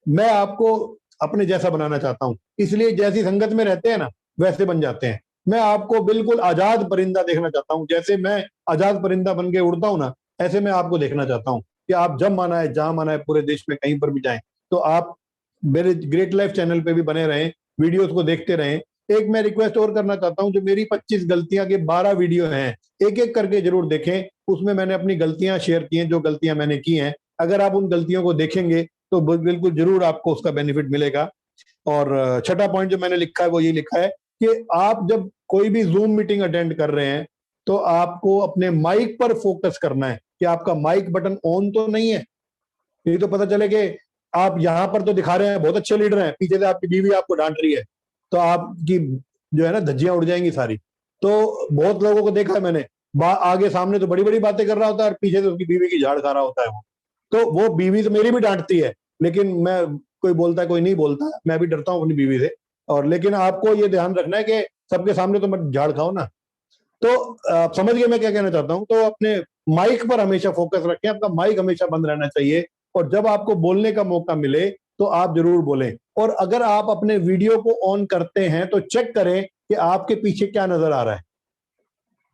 मैं आपको अपने जैसा बनाना चाहता हूं, इसलिए जैसी संगत में रहते हैं ना, वैसे बन जाते हैं। मैं आपको बिल्कुल आजाद परिंदा देखना चाहता हूं। जैसे मैं आजाद परिंदा बन के उड़ता हूं ना, ऐसे मैं आपको देखना चाहता हूं कि आप जब माना है, जहां माना है, पूरे देश में कहीं पर भी जाएं, तो आप मेरे ग्रेट लाइफ चैनल पे भी बने रहें, वीडियोस को देखते रहें। एक मैं रिक्वेस्ट और करना चाहता हूं, जो मेरी 25 गलतियां के 12 वीडियो हैं, एक एक करके जरूर देखें। उसमें मैंने अपनी गलतियां शेयर की हैं, जो गलतियां मैंने की हैं। अगर आप उन गलतियों को देखेंगे तो बिल्कुल जरूर आपको उसका बेनिफिट मिलेगा। और छठा पॉइंट जो मैंने लिखा है, वो ये लिखा है कि आप जब कोई भी जूम मीटिंग अटेंड कर रहे हैं, तो आपको अपने माइक पर फोकस करना है कि आपका माइक बटन ऑन तो नहीं है। ये तो पता चले कि आप यहाँ पर तो दिखा रहे हैं बहुत अच्छे लीडर हैं, पीछे से आपकी बीवी आपको डांट रही है, तो आपकी जो है ना धज्जियां उड़ जाएंगी सारी। तो बहुत लोगों को देखा है मैंने, आगे सामने तो बड़ी बड़ी बातें कर रहा होता है, और पीछे से उसकी बीवी की झाड़ खा रहा होता है वो। तो वो बीवी तो मेरी भी डांटती है, लेकिन मैं, कोई बोलता है कोई नहीं बोलता, मैं भी डरता हूँ अपनी बीवी से। और लेकिन आपको ये ध्यान रखना है कि सबके सामने तो मत झाड़ खाओ ना। तो आप समझ गए मैं क्या कहना चाहता हूं। तो अपने माइक पर हमेशा फोकस रखें, आपका माइक हमेशा बंद रहना चाहिए, और जब आपको बोलने का मौका मिले तो आप जरूर बोलें। और अगर आप अपने वीडियो को ऑन करते हैं तो चेक करें कि आपके पीछे क्या नजर आ रहा है।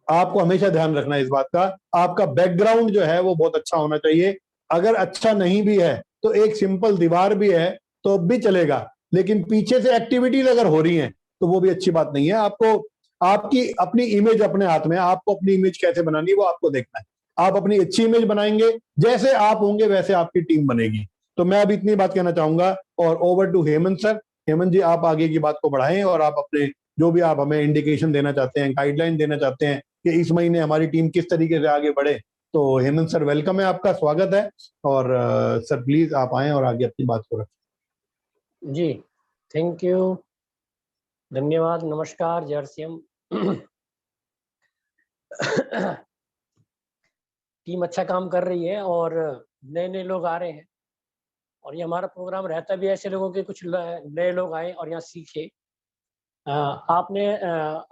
आपको हमेशा ध्यान रखना है इस बात का। आपका बैकग्राउंड जो है वो बहुत अच्छा होना चाहिए। अगर अच्छा नहीं भी है तो एक सिंपल दीवार भी है तो भी चलेगा, लेकिन पीछे से एक्टिविटीज अगर हो रही हैं तो वो भी अच्छी बात नहीं है। आपको आपकी अपनी इमेज अपने हाथ में है, आपको अपनी इमेज कैसे बनानी है वो आपको देखना है। आप अपनी अच्छी इमेज बनाएंगे, जैसे आप होंगे वैसे आपकी टीम बनेगी। तो मैं अभी इतनी बात कहना चाहूंगा, और over to Hemant sir. Hemant ji, आप आगे की बात को बढ़ाएं, और आप अपने जो भी आप हमें इंडिकेशन देना चाहते हैं, गाइडलाइन देना चाहते हैं कि इस महीने हमारी टीम किस तरीके से आगे बढ़े, तो हेमंत सर वेलकम है, आपका स्वागत है। और सर प्लीज आप आए और आगे अपनी बात को रखें। जी, थैंक यू, धन्यवाद, नमस्कार, जय RCM। टीम अच्छा काम कर रही है, और नए नए लोग आ रहे हैं, और ये हमारा प्रोग्राम रहता भी ऐसे लोगों के, कुछ नए लोग आए और यहाँ सीखे। आपने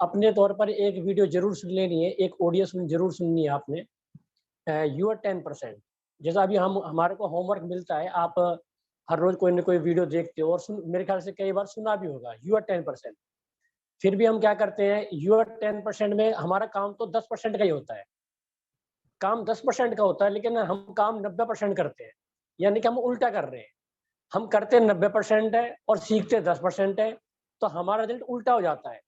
अपने तौर पर एक वीडियो जरूर सुन लेनी है, एक ऑडियो जरूर सुननी है आपने। यूर 10%, जैसा अभी हमारे को होमवर्क मिलता है, आप हर रोज कोई ना कोई वीडियो देखते हो, और मेरे ख्याल से कई बार सुना भी होगा यूर 10%। फिर भी हम क्या करते हैं, यूर 10% में हमारा काम तो 10% का ही होता है। काम 10% का होता है, लेकिन हम काम 90% करते हैं, यानी कि हम उल्टा कर रहे हैं। हम करते 90% है और सीखते 10% है, तो हमारा रिजल्ट उल्टा हो जाता है।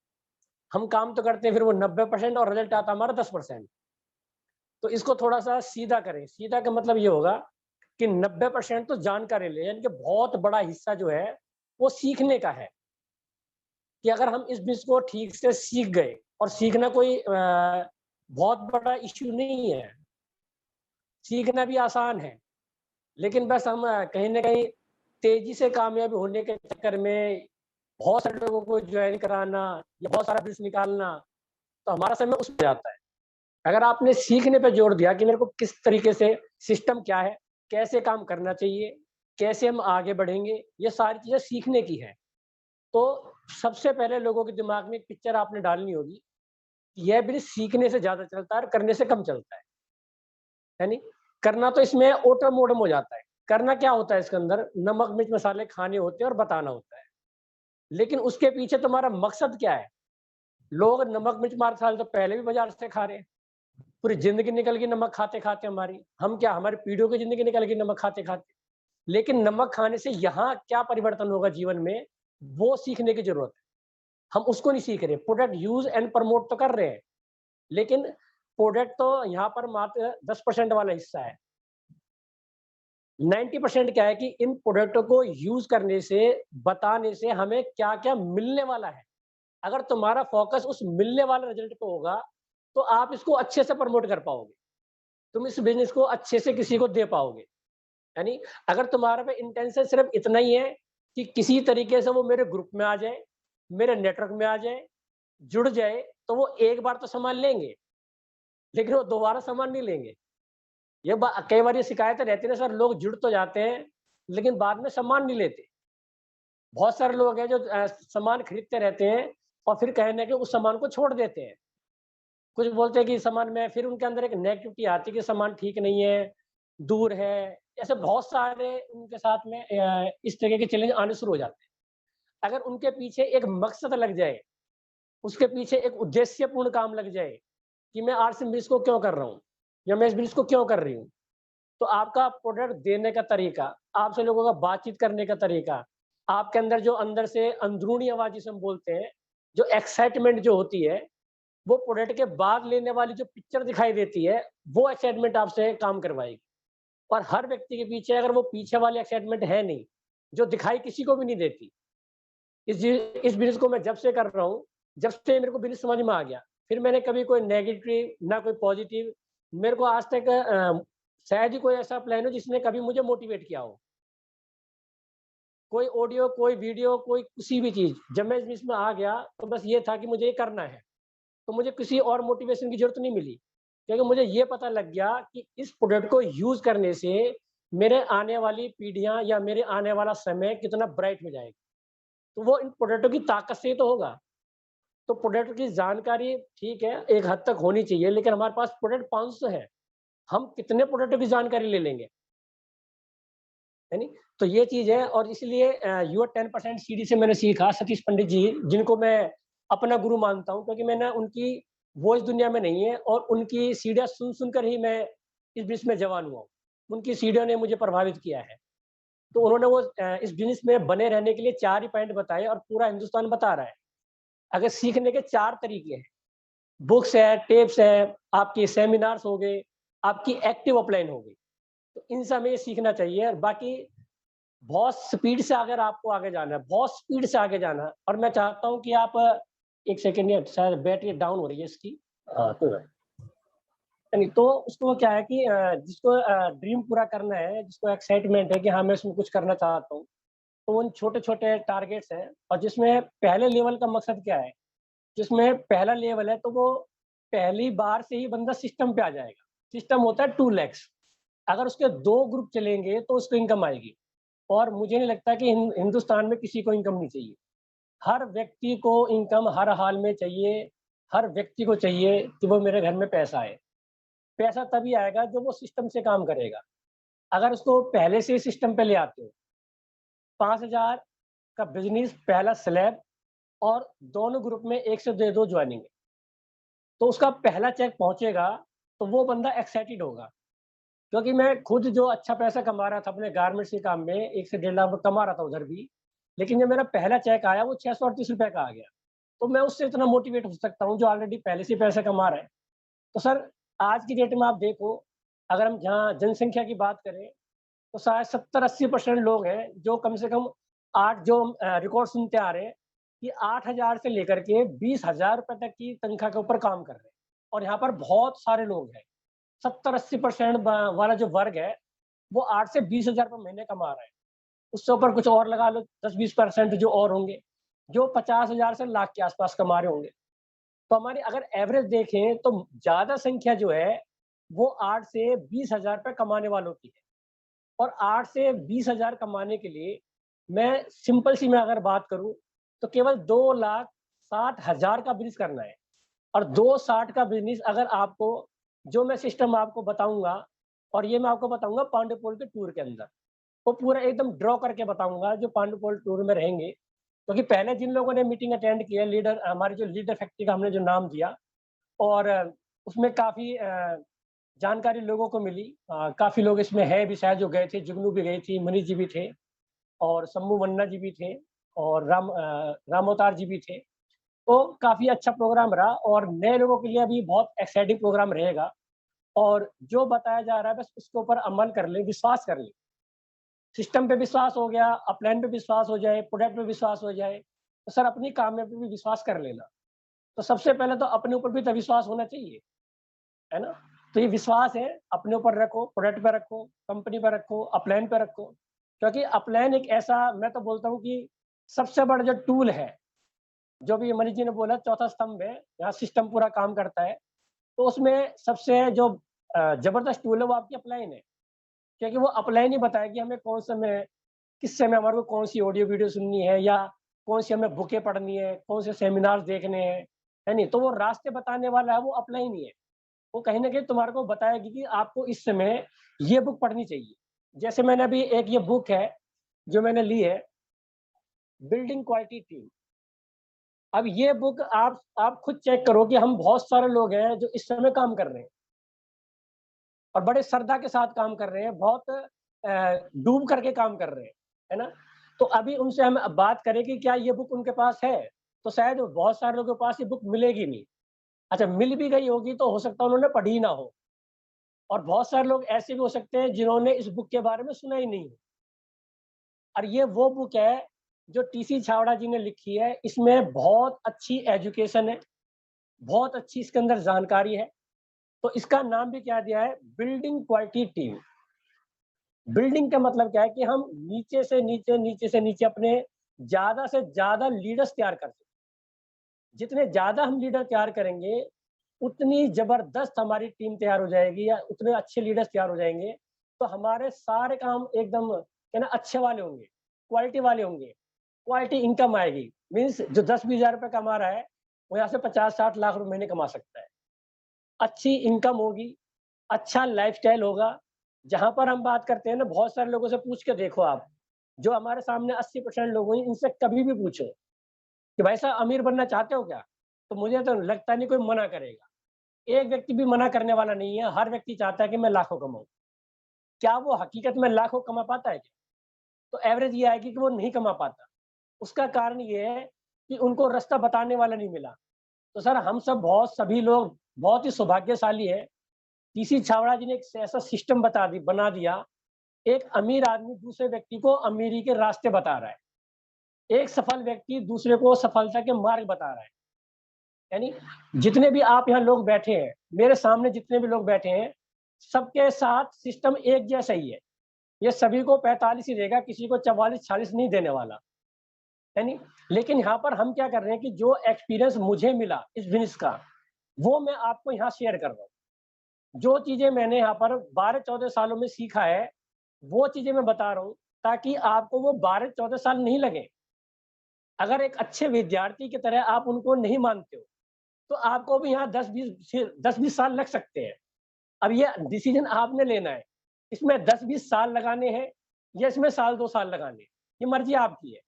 हम काम तो करते हैं फिर वो 90% और रिजल्ट आता हमारा 10%। तो इसको थोड़ा सा सीधा करें। सीधा का मतलब ये होगा कि 90% तो जानकारी ले, यानी कि बहुत बड़ा हिस्सा जो है वो सीखने का है। कि अगर हम इस बीच को ठीक से सीख गए, और सीखना कोई बहुत बड़ा इश्यू नहीं है, सीखना भी आसान है, लेकिन बस हम कहीं ना कहीं तेजी से कामयाबी होने के चक्कर में बहुत सारे लोगों को ज्वाइन कराना या बहुत सारा बिजनेस निकालना, तो हमारा समय उसमें जाता है। अगर आपने सीखने पे जोर दिया कि मेरे को किस तरीके से सिस्टम क्या है, कैसे काम करना चाहिए, कैसे हम आगे बढ़ेंगे, ये सारी चीजें सीखने की है। तो सबसे पहले लोगों के दिमाग में एक पिक्चर आपने डालनी होगी, यह बिजनेस सीखने से ज्यादा चलता है और करने से कम चलता है। यानी करना तो इसमें ऑटो मोडम हो जाता है। करना क्या होता है इसके अंदर, नमक मिर्च मसाले खाने होते हैं और बताना होता है। लेकिन उसके पीछे तुम्हारा मकसद क्या है? लोग नमक मिर्च मसाले तो पहले भी बाजार से खा रहे हैं, पूरी जिंदगी निकल गई नमक खाते खाते हमारी। हम क्या, हमारी पीढ़ियों की जिंदगी निकल गई नमक खाते खाते। लेकिन नमक खाने से यहाँ क्या परिवर्तन होगा जीवन में, वो सीखने की जरूरत है। हम उसको नहीं सीख रहे। प्रोडक्ट यूज एंड प्रमोट तो कर रहे हैं, लेकिन प्रोडक्ट तो यहाँ पर मात्र 10% वाला हिस्सा है। 90% क्या है कि इन प्रोडक्टों को यूज करने से, बताने से हमें क्या क्या मिलने वाला है। अगर तुम्हारा फोकस उस मिलने वाले रिजल्ट पे होगा तो आप इसको अच्छे से प्रमोट कर पाओगे, तुम इस बिजनेस को अच्छे से किसी को दे पाओगे। यानी अगर तुम्हारा पे इंटेंशन सिर्फ इतना ही है कि किसी तरीके से वो मेरे ग्रुप में आ जाए, मेरे नेटवर्क में आ जाए, जुड़ जाए, तो वो एक बार तो सामान लेंगे, लेकिन वो दोबारा सामान नहीं लेंगे। ये कई बार ये शिकायतें रहती है ना, सर लोग जुड़ तो जाते हैं लेकिन बाद में सामान नहीं लेते। बहुत सारे लोग हैं जो सामान खरीदते रहते हैं और फिर कहने के उस सामान को छोड़ देते हैं। कुछ बोलते हैं कि सामान में, फिर उनके अंदर एक नेगेटिविटी आती है कि सामान ठीक नहीं है, दूर है। ऐसे बहुत सारे उनके साथ में इस तरह के चैलेंज आने शुरू हो जाते हैं। अगर उनके पीछे एक मकसद लग जाए, उसके पीछे एक उद्देश्यपूर्ण काम लग जाए कि मैं आज से बिजनेस को क्यों कर रहा हूँ या मैं इस बिजनेस को क्यों कर रही हूँ, तो आपका प्रोडक्ट देने का तरीका, आपसे लोगों का बातचीत करने का तरीका, आपके अंदर जो अंदर से अंदरूनी आवाज जिसे हम बोलते हैं, जो एक्साइटमेंट जो होती है, वो प्रोडक्ट के बाद लेने वाली जो पिक्चर दिखाई देती है, वो एक्साइटमेंट आपसे काम करवाएगी। और हर व्यक्ति के पीछे अगर वो पीछे वाली एक्साइटमेंट है नहीं, जो दिखाई किसी को भी नहीं देती। इस बिजनेस को मैं जब से कर रहा हूँ, जब से मेरे को बिजनेस समझ में आ गया, फिर मैंने कभी कोई नेगेटिव ना कोई पॉजिटिव, मेरे को आज तक शायद ही कोई ऐसा प्लान हो जिसने कभी मुझे मोटिवेट किया हो। कोई ऑडियो, कोई वीडियो, कोई किसी भी चीज, जब मैं इस बिजनेस में आ गया तो बस ये था कि मुझे ये करना है, तो मुझे किसी और मोटिवेशन की जरूरत नहीं मिली, क्योंकि मुझे ये पता लग गया कि इस प्रोडक्ट को यूज करने से मेरे आने वाली पीढ़ियां या मेरे आने वाला समय कितना ब्राइट हो जाएगा। तो वो इन प्रोडक्टों की ताकत से ही तो होगा। तो प्रोडक्ट की जानकारी ठीक है एक हद तक होनी चाहिए, लेकिन हमारे पास प्रोडक्ट 500 है, हम कितने प्रोडक्टों की जानकारी ले लेंगे, है नहीं? तो ये चीज है। और इसलिए यूर 10% सीडी से मैंने सीखा, सतीश पंडित जी जिनको मैं अपना गुरु मानता हूँ, क्योंकि मैंने उनकी वो इस दुनिया में नहीं है और उनकी सीढ़ियाँ सुन सुनकर ही मैं इस बिजनेस में जवान हुआ। उनकी सीढ़ियों ने मुझे प्रभावित किया है। तो उन्होंने वो इस बिजनेस में बने रहने के लिए 4 ही पॉइंट बताए और पूरा हिंदुस्तान बता रहा है। अगर सीखने के 4 तरीके हैं, बुक्स है, टेप्स है, आपके सेमिनार्स हो गए, आपकी एक्टिव अपलाइन हो गई, तो इनसे हमें सीखना चाहिए। और बाकी बहुत स्पीड से अगर आपको आगे जाना है, बहुत स्पीड से आगे जाना है, और मैं चाहता हूँ कि आप एक सेकेंड, या शायद बैटरी डाउन हो रही है इसकी, तो उसको क्या है कि जिसको ड्रीम पूरा करना है, जिसको एक्साइटमेंट है कि हाँ मैं इसमें कुछ करना चाहता हूँ, तो उन छोटे छोटे टारगेट्स हैं। और जिसमें पहले लेवल का मकसद क्या है, जिसमें पहला लेवल है तो वो पहली बार से ही बंदा सिस्टम पे आ जाएगा। सिस्टम होता है 2 lakhs, अगर उसके 2 ग्रुप चलेंगे तो उसको इनकम आएगी। और मुझे नहीं लगता कि हिंदुस्तान में किसी को इनकम नहीं चाहिए। हर व्यक्ति को इनकम हर हाल में चाहिए। हर व्यक्ति को चाहिए कि वो मेरे घर में पैसा आए। पैसा तभी आएगा जब वो सिस्टम से काम करेगा। अगर उसको पहले से सिस्टम पे ले आते हो, 5000 का बिजनेस पहला स्लैब और दोनों ग्रुप में 1 से 2 ज्वाइनिंग, तो उसका पहला चेक पहुंचेगा तो वो बंदा एक्साइटेड होगा। क्योंकि मैं खुद जो अच्छा पैसा कमा रहा था अपने गारमेंट्स के काम में, 1 से 1.5 लाख कमा रहा था उधर भी, लेकिन जब मेरा पहला चेक आया वो 638 रुपए का आ गया, तो मैं उससे इतना मोटिवेट हो सकता हूँ जो ऑलरेडी पहले से पैसा कमा रहा है। तो सर आज की डेट में आप देखो, अगर हम जहाँ जनसंख्या की बात करें तो शायद 70-80% लोग हैं जो कम से कम 8 जो रिकॉर्ड सुनते आ रहे हैं कि 8000 से लेकर के 20,000 रुपए तक की तनख्वाह के ऊपर काम कर रहे हैं। और यहाँ पर बहुत सारे लोग हैं, 70-80% वाला जो वर्ग है वो 8 से 20,000 रुपये महीने कमा रहा है। उससे ऊपर कुछ और लगा लो 10-20% जो और होंगे, जो 50,000 से लाख के आसपास कमा रहे होंगे। तो हमारी अगर एवरेज देखें तो ज्यादा संख्या जो है वो 8 से 20,000 रुपये कमाने वालों की है। और 8 से 20,000 कमाने के लिए मैं सिंपल सी मैं अगर बात करूं तो केवल 2,60,000 का बिजनेस करना है। और 2,60 का बिजनेस अगर आपको, जो मैं सिस्टम आपको बताऊंगा, और ये मैं आपको बताऊंगा पांडुपोल के टूर के अंदर, वो पूरा एकदम ड्रॉ करके बताऊंगा जो पांडुपोल टूर में रहेंगे। क्योंकि पहले जिन लोगों ने मीटिंग अटेंड किया, लीडर हमारी जो लीडर फैक्ट्री का हमने जो नाम दिया, और उसमें काफी जानकारी लोगों को मिली। काफी लोग इसमें है भी शायद जो गए थे, जुगनू भी गई थी, मनीष जी भी थे, और शम्भू मन्ना जी भी थे, और राम अवतार जी भी थे। तो काफी अच्छा प्रोग्राम रहा, और नए लोगों के लिए भी बहुत एक्साइटिंग प्रोग्राम रहेगा। और जो बताया जा रहा है बस उसके ऊपर अमल कर ले, विश्वास कर ले। सिस्टम पे विश्वास हो गया, अपलाइन पे विश्वास हो जाए, प्रोडक्ट पे विश्वास हो जाए, तो सर अपनी काम में भी विश्वास कर लेना। तो सबसे पहले तो अपने ऊपर भी तो विश्वास होना चाहिए, है ना। तो ये विश्वास है, अपने ऊपर रखो, प्रोडक्ट पे रखो, कंपनी पे रखो, अपलाइन पे रखो। क्योंकि अपलाइन एक ऐसा, मैं तो बोलता हूँ कि सबसे बड़ा जो टूल है, जो भी मनीष जी ने बोला चौथा स्तंभ है, यहाँ सिस्टम पूरा काम करता है। तो उसमें सबसे जो जबरदस्त टूल है वो आपकी अपलाइन है। क्योंकि वो अपलाइन ही बताएगी हमें कौन समय, किस समय हमारे को कौन सी ऑडियो वीडियो सुननी है, या कौन सी हमें बुकें पढ़नी है, कौन से सेमिनार देखने हैं, है नहीं। तो वो रास्ते बताने वाला है, वो अपलाइन ही है। वो कहीं ना कहीं तुम्हारे को बताएगी कि आपको इस समय ये बुक पढ़नी चाहिए। जैसे मैंने अभी एक ये बुक है जो मैंने ली है, बिल्डिंग क्वालिटी टीम। अब ये बुक आप खुद चेक करो कि हम बहुत सारे लोग हैं जो इस समय काम कर रहे हैं, और बड़े श्रद्धा के साथ काम कर रहे हैं, बहुत डूब करके काम कर रहे हैं, है ना। तो अभी उनसे हम बात करें कि क्या ये बुक उनके पास है, तो शायद बहुत सारे लोगों के पास ये बुक मिलेगी नहीं। अच्छा, मिल भी गई होगी तो हो सकता है उन्होंने पढ़ी ना हो। और बहुत सारे लोग ऐसे भी हो सकते हैं जिन्होंने इस बुक के बारे में सुना ही नहीं। और ये वो बुक है जो टीसी छावड़ा जी ने लिखी है। इसमें बहुत अच्छी एजुकेशन है, बहुत अच्छी इसके अंदर जानकारी है। तो इसका नाम भी क्या दिया है, बिल्डिंग क्वालिटी टीम। बिल्डिंग का मतलब क्या है कि हम नीचे से नीचे अपने ज्यादा से ज्यादा लीडर्स तैयार कर सकें। जितने ज्यादा हम लीडर तैयार करेंगे उतनी जबरदस्त हमारी टीम तैयार हो जाएगी, या उतने अच्छे लीडर्स तैयार हो जाएंगे। तो हमारे सारे काम एकदम ना अच्छे वाले होंगे, क्वालिटी वाले होंगे, क्वालिटी इनकम आएगी। मीन्स जो 10-20 हजार रुपये कमा रहा है वो यहाँ से 50-60 लाख रुपए महीने कमा सकता है। अच्छी इनकम होगी, अच्छा लाइफस्टाइल होगा। जहां पर हम बात करते हैं ना, बहुत सारे लोगों से पूछ के देखो आप, जो हमारे सामने 80% लोग हैं, इनसे कभी भी पूछो कि भाई साहब अमीर बनना चाहते हो क्या, तो मुझे तो लगता नहीं कोई मना करेगा। एक व्यक्ति भी मना करने वाला नहीं है। हर व्यक्ति चाहता है कि मैं लाखों कमाऊं। क्या वो हकीकत में लाखों कमा पाता है क्या? तो एवरेज ये आएगी कि वो नहीं कमा पाता। उसका कारण ये है कि उनको रास्ता बताने वाला नहीं मिला। तो सर हम सब सभी लोग बहुत ही सौभाग्यशाली है। टीसी छावड़ा जी ने एक ऐसा सिस्टम बना दिया। एक अमीर आदमी दूसरे व्यक्ति को अमीरी के रास्ते बता रहा है। एक सफल व्यक्ति दूसरे को सफलता के मार्ग बता रहा है। यानी जितने भी आप यहाँ लोग बैठे हैं, मेरे सामने जितने भी लोग बैठे हैं, सबके साथ सिस्टम एक जैसा ही है। ये सभी को 45 ही देगा, किसी को 44-46 नहीं देने वाला है नहीं। लेकिन यहाँ पर हम क्या कर रहे हैं कि जो एक्सपीरियंस मुझे मिला इस बिजनेस का, वो मैं आपको यहाँ शेयर कर रहा हूँ। जो चीजें मैंने यहाँ पर 12-14 सालों में सीखा है, वो चीजें मैं बता रहा हूँ ताकि आपको वो 12-14 साल नहीं लगे। अगर एक अच्छे विद्यार्थी की तरह आप उनको नहीं मानते हो तो आपको भी यहाँ 10-20 साल लग सकते हैं। अब ये डिसीजन आपने लेना है, इसमें 10-20 साल लगाने हैं या इसमें 1-2 साल लगाने हैं, ये मर्जी आपकी है।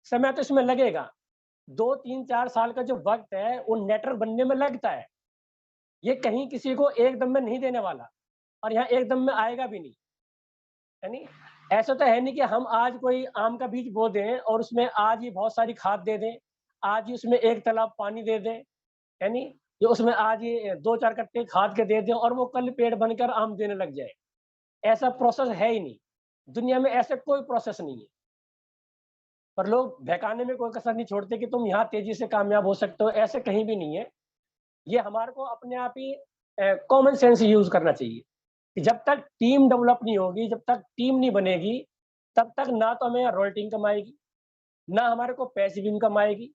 समय तो इसमें लगेगा, 2-3-4 साल का जो वक्त है वो नेटवर्क बनने में लगता है। ये कहीं किसी को एकदम में नहीं देने वाला, और यहाँ एकदम में आएगा भी नहीं। यानी ऐसा तो है नहीं कि हम आज कोई आम का बीज बो दें और उसमें आज ही बहुत सारी खाद दे दें, आज ही उसमें 1 तालाब पानी दे दें, यानी जो उसमें आज ही 2-4 कट्टे खाद के दे दें और वो कल पेड़ बनकर आम देने लग जाए। ऐसा प्रोसेस है ही नहीं, दुनिया में ऐसे कोई प्रोसेस नहीं है। पर लोग बहकाने में कोई कसर नहीं छोड़ते कि तुम यहाँ तेजी से कामयाब हो सकते हो, ऐसे कहीं भी नहीं है। ये हमारे को अपने आप ही कॉमन सेंस यूज करना चाहिए कि जब तक टीम डेवलप नहीं होगी, जब तक टीम नहीं बनेगी, तब तक ना तो हमें रॉयल्टी इनकम आएगी, ना हमारे को पैसिव इनकम आएगी,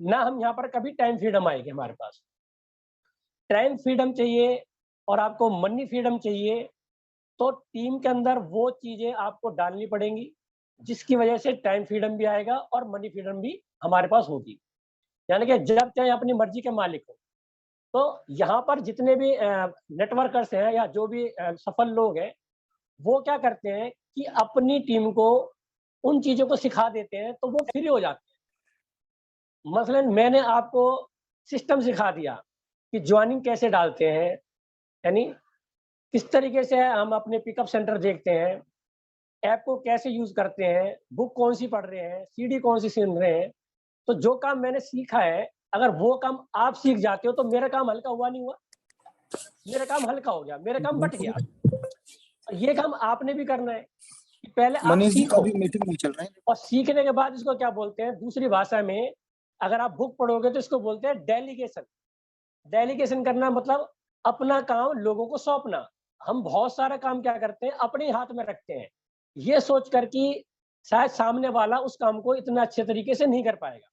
ना हम यहाँ पर कभी टाइम फ्रीडम आएगी। हमारे पास टाइम फ्रीडम चाहिए और आपको मनी फ्रीडम चाहिए, तो टीम के अंदर वो चीजें आपको डालनी पड़ेंगी जिसकी वजह से टाइम फ्रीडम भी आएगा और मनी फ्रीडम भी हमारे पास होगी। यानी कि जब चाहे अपनी मर्जी के मालिक हो। तो यहाँ पर जितने भी नेटवर्कर्स हैं या जो भी सफल लोग हैं, वो क्या करते हैं कि अपनी टीम को उन चीजों को सिखा देते हैं, तो वो फ्री हो जाते हैं। मसलन मैंने आपको सिस्टम सिखा दिया कि ज्वाइनिंग कैसे डालते हैं, यानी किस तरीके से हम अपने पिकअप सेंटर देखते हैं, ऐप को कैसे यूज करते हैं, बुक कौन सी पढ़ रहे हैं, सीडी कौन सी सुन रहे हैं। तो जो काम मैंने सीखा है, अगर वो काम आप सीख जाते हो तो मेरा काम हल्का हुआ नहीं हुआ? मेरा काम हल्का हो गया, मेरा काम बट गया। ये काम आपने भी करना है कि पहले आप सीखो, मीटिंग नहीं चल रहा है। और सीखने के बाद इसको क्या बोलते हैं दूसरी भाषा में, अगर आप बुक पढ़ोगे तो इसको बोलते हैं डेलीगेशन। डेलीगेशन करना मतलब अपना काम लोगों को सौंपना। हम बहुत सारा काम क्या करते हैं, अपने हाथ में रखते हैं, ये सोच कर कि शायद सामने वाला उस काम को इतना अच्छे तरीके से नहीं कर पाएगा।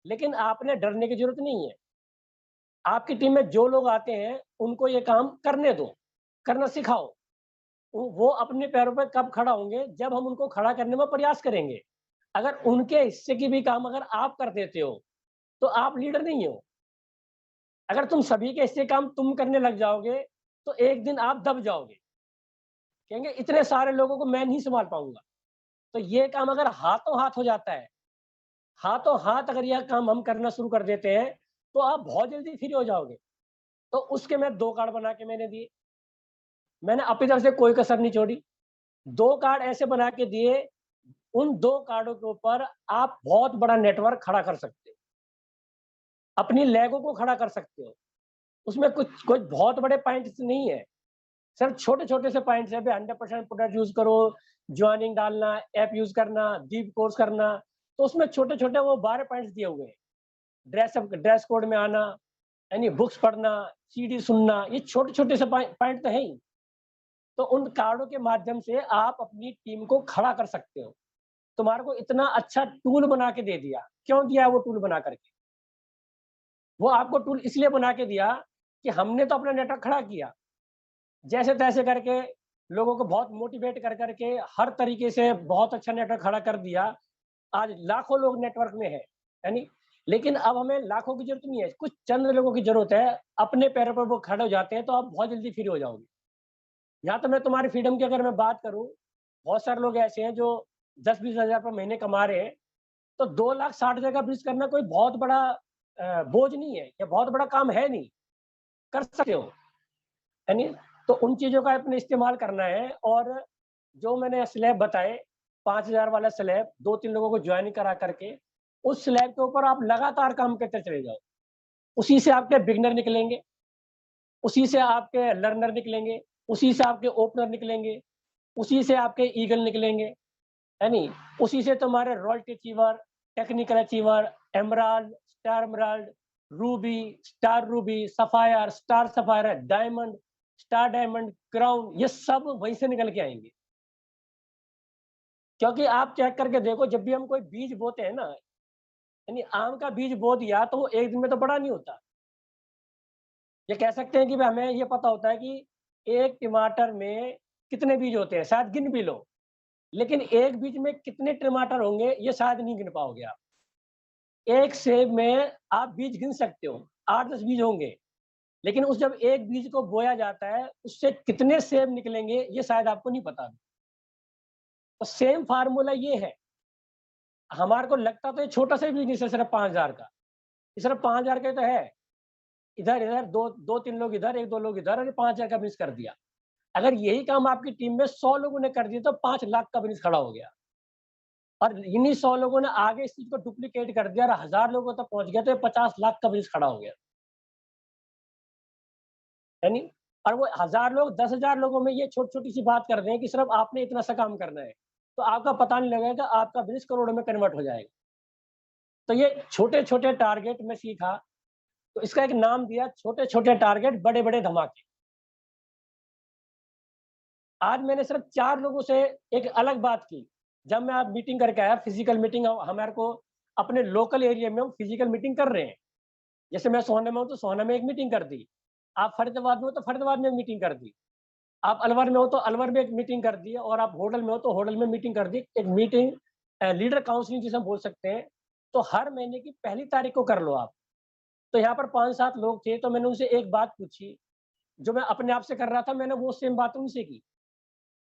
लेकिन आपने डरने की जरूरत नहीं है। आपकी टीम में जो लोग आते हैं उनको ये काम करने दो, करना सिखाओ। वो अपने पैरों पर कब खड़ा होंगे, जब हम उनको खड़ा करने में प्रयास करेंगे। अगर उनके हिस्से की भी काम अगर आप कर देते हो तो आप लीडर नहीं हो। अगर तुम सभी के हिस्से काम तुम करने लग जाओगे तो एक दिन आप दब जाओगे, कहेंगे इतने सारे लोगों को मैं नहीं संभाल पाऊंगा। तो ये काम अगर हाथों हाथ हो जाता है, हाथों हाथ अगर यह काम हम करना शुरू कर देते हैं, तो आप बहुत जल्दी फ्री हो जाओगे। तो उसके मैं 2 कार्ड बना के मैंने दिए, मैंने अपनी तरफ से कोई कसर नहीं छोड़ी। 2 कार्ड ऐसे बना के दिए, उन 2 कार्डों के ऊपर आप बहुत बड़ा नेटवर्क खड़ा कर सकते हो, अपनी लेगों को खड़ा कर सकते हो। उसमें कुछ बहुत बड़े पॉइंट्स नहीं है, सिर्फ छोटे छोटे से पॉइंट्स है। 100% प्रोडक्ट यूज करो, ज्वाइनिंग डालना, ऐप यूज करना, डीप कोर्स करना। तो उसमें छोटे छोटे वो 12 पॉइंट्स दिए हुए हैं। ड्रेस कोड में आना, यानी बुक्स पढ़ना, सीडी सुनना, ये छोटे छोटे से पॉइंट तो है ही। तो उन कार्डों के माध्यम से आप अपनी टीम को खड़ा कर सकते हो। तुम्हारे को इतना अच्छा टूल बना के दे दिया। क्यों दिया वो टूल बना करके? वो आपको टूल इसलिए बना के दिया कि हमने तो अपना नेटवर्क खड़ा किया, जैसे तैसे करके लोगों को बहुत मोटिवेट कर करके हर तरीके से बहुत अच्छा नेटवर्क खड़ा कर दिया। आज लाखों लोग नेटवर्क में है, यानी लेकिन अब हमें लाखों की जरूरत नहीं है, कुछ चंद लोगों की जरूरत है। अपने पैरों पर वो खड़े हो जाते हैं तो आप बहुत जल्दी फ्री हो जाओगे। यहाँ तो मैं तुम्हारी फ्रीडम की अगर मैं बात करूँ, बहुत सारे लोग ऐसे हैं जो 10-20 हज़ार रुपये महीने कमा रहे हैं, तो 2,60,000 का बिजनेस करना कोई बहुत बड़ा बोझ नहीं है, या बहुत बड़ा काम है नहीं, कर सकते हो, यानी। तो उन चीजों का अपने इस्तेमाल करना है। और जो मैंने स्लैब बताए, 5,000 वाला स्लैब 2-3 लोगों को ज्वाइन करा करके उस स्लैब के ऊपर आप लगातार काम करते चले जाओ। उसी से आपके बिगनर निकलेंगे, उसी से आपके लर्नर निकलेंगे, उसी से आपके ओपनर निकलेंगे, उसी से आपके ईगल निकलेंगे, यानी उसी से तुम्हारे royalty achiever, technical achiever, emerald, star emerald, Ruby, star Ruby, sapphire, star sapphire, diamond, star diamond, crown, ये सब वहीं से निकल के आएंगे। क्योंकि आप चेक करके देखो, जब भी हम कोई बीज बोते हैं ना, यानी आम का बीज बो दिया तो वो एक दिन में तो बड़ा नहीं होता। ये कह सकते हैं कि भाई हमें ये पता होता है कि एक टमाटर में कितने बीज होते हैं, शायद गिन भी लो, लेकिन एक बीज में कितने टमाटर होंगे ये शायद नहीं गिन पाओगे आप। एक सेब में आप बीज गिन सकते हो, 8-10 बीज होंगे, लेकिन उस जब एक बीज को बोया जाता है उससे कितने सेब निकलेंगे ये शायद आपको नहीं पता। तो सेम फार्मूला ये है। हमारे को लगता तो ये छोटा सा बिजनेस है, सिर्फ 5,000 का, सिर्फ 5,000 का तो है। इधर 2-3 लोग इधर, 1-2 लोग इधर, और 5,000 का बिजनेस कर दिया। अगर यही काम आपकी टीम में 100 लोगों ने कर दिया तो 5 लाख का बिजनेस खड़ा हो गया। और इन्हीं 100 लोगों ने आगे इस चीज को डुप्लीकेट कर दिया और 1,000 लोगों तक पहुंच गया तो 50 लाख का बिजनेस खड़ा हो गया, यानी। और वो 1,000 लोग 10,000 लोगों में ये छोटी छोटी सी बात कर रहे हैं कि सिर्फ आपने इतना सा काम करना है, तो आपका पता नहीं लगेगा, आपका बिजनेस करोड़ों में कन्वर्ट हो जाएगा। तो ये छोटे छोटे टारगेट में सीखा, तो इसका एक नाम दिया, छोटे छोटे टारगेट बड़े बड़े धमाके। आज मैंने सिर्फ 4 लोगों से एक अलग बात की जब मैं आप मीटिंग करके आया, फिजिकल मीटिंग हमारे को अपने लोकल एरिया में हम फिजिकल मीटिंग कर रहे हैं। जैसे मैं सोहना में हूँ तो सोहना में एक मीटिंग कर दी, आप फरीदाबाद में हो तो फरीदाबाद में एक मीटिंग कर दी, आप अलवर में हो तो अलवर में एक मीटिंग कर दी, और आप होडल में हो तो होडल में मीटिंग कर दी। एक मीटिंग लीडर काउंसलिंग जिसे हम बोल सकते हैं, तो हर महीने की पहली तारीख को कर लो आप। तो यहाँ पर 5-7 लोग थे, तो मैंने उनसे एक बात पूछी जो मैं अपने आप से कर रहा था, मैंने वो सेम बात उनसे की।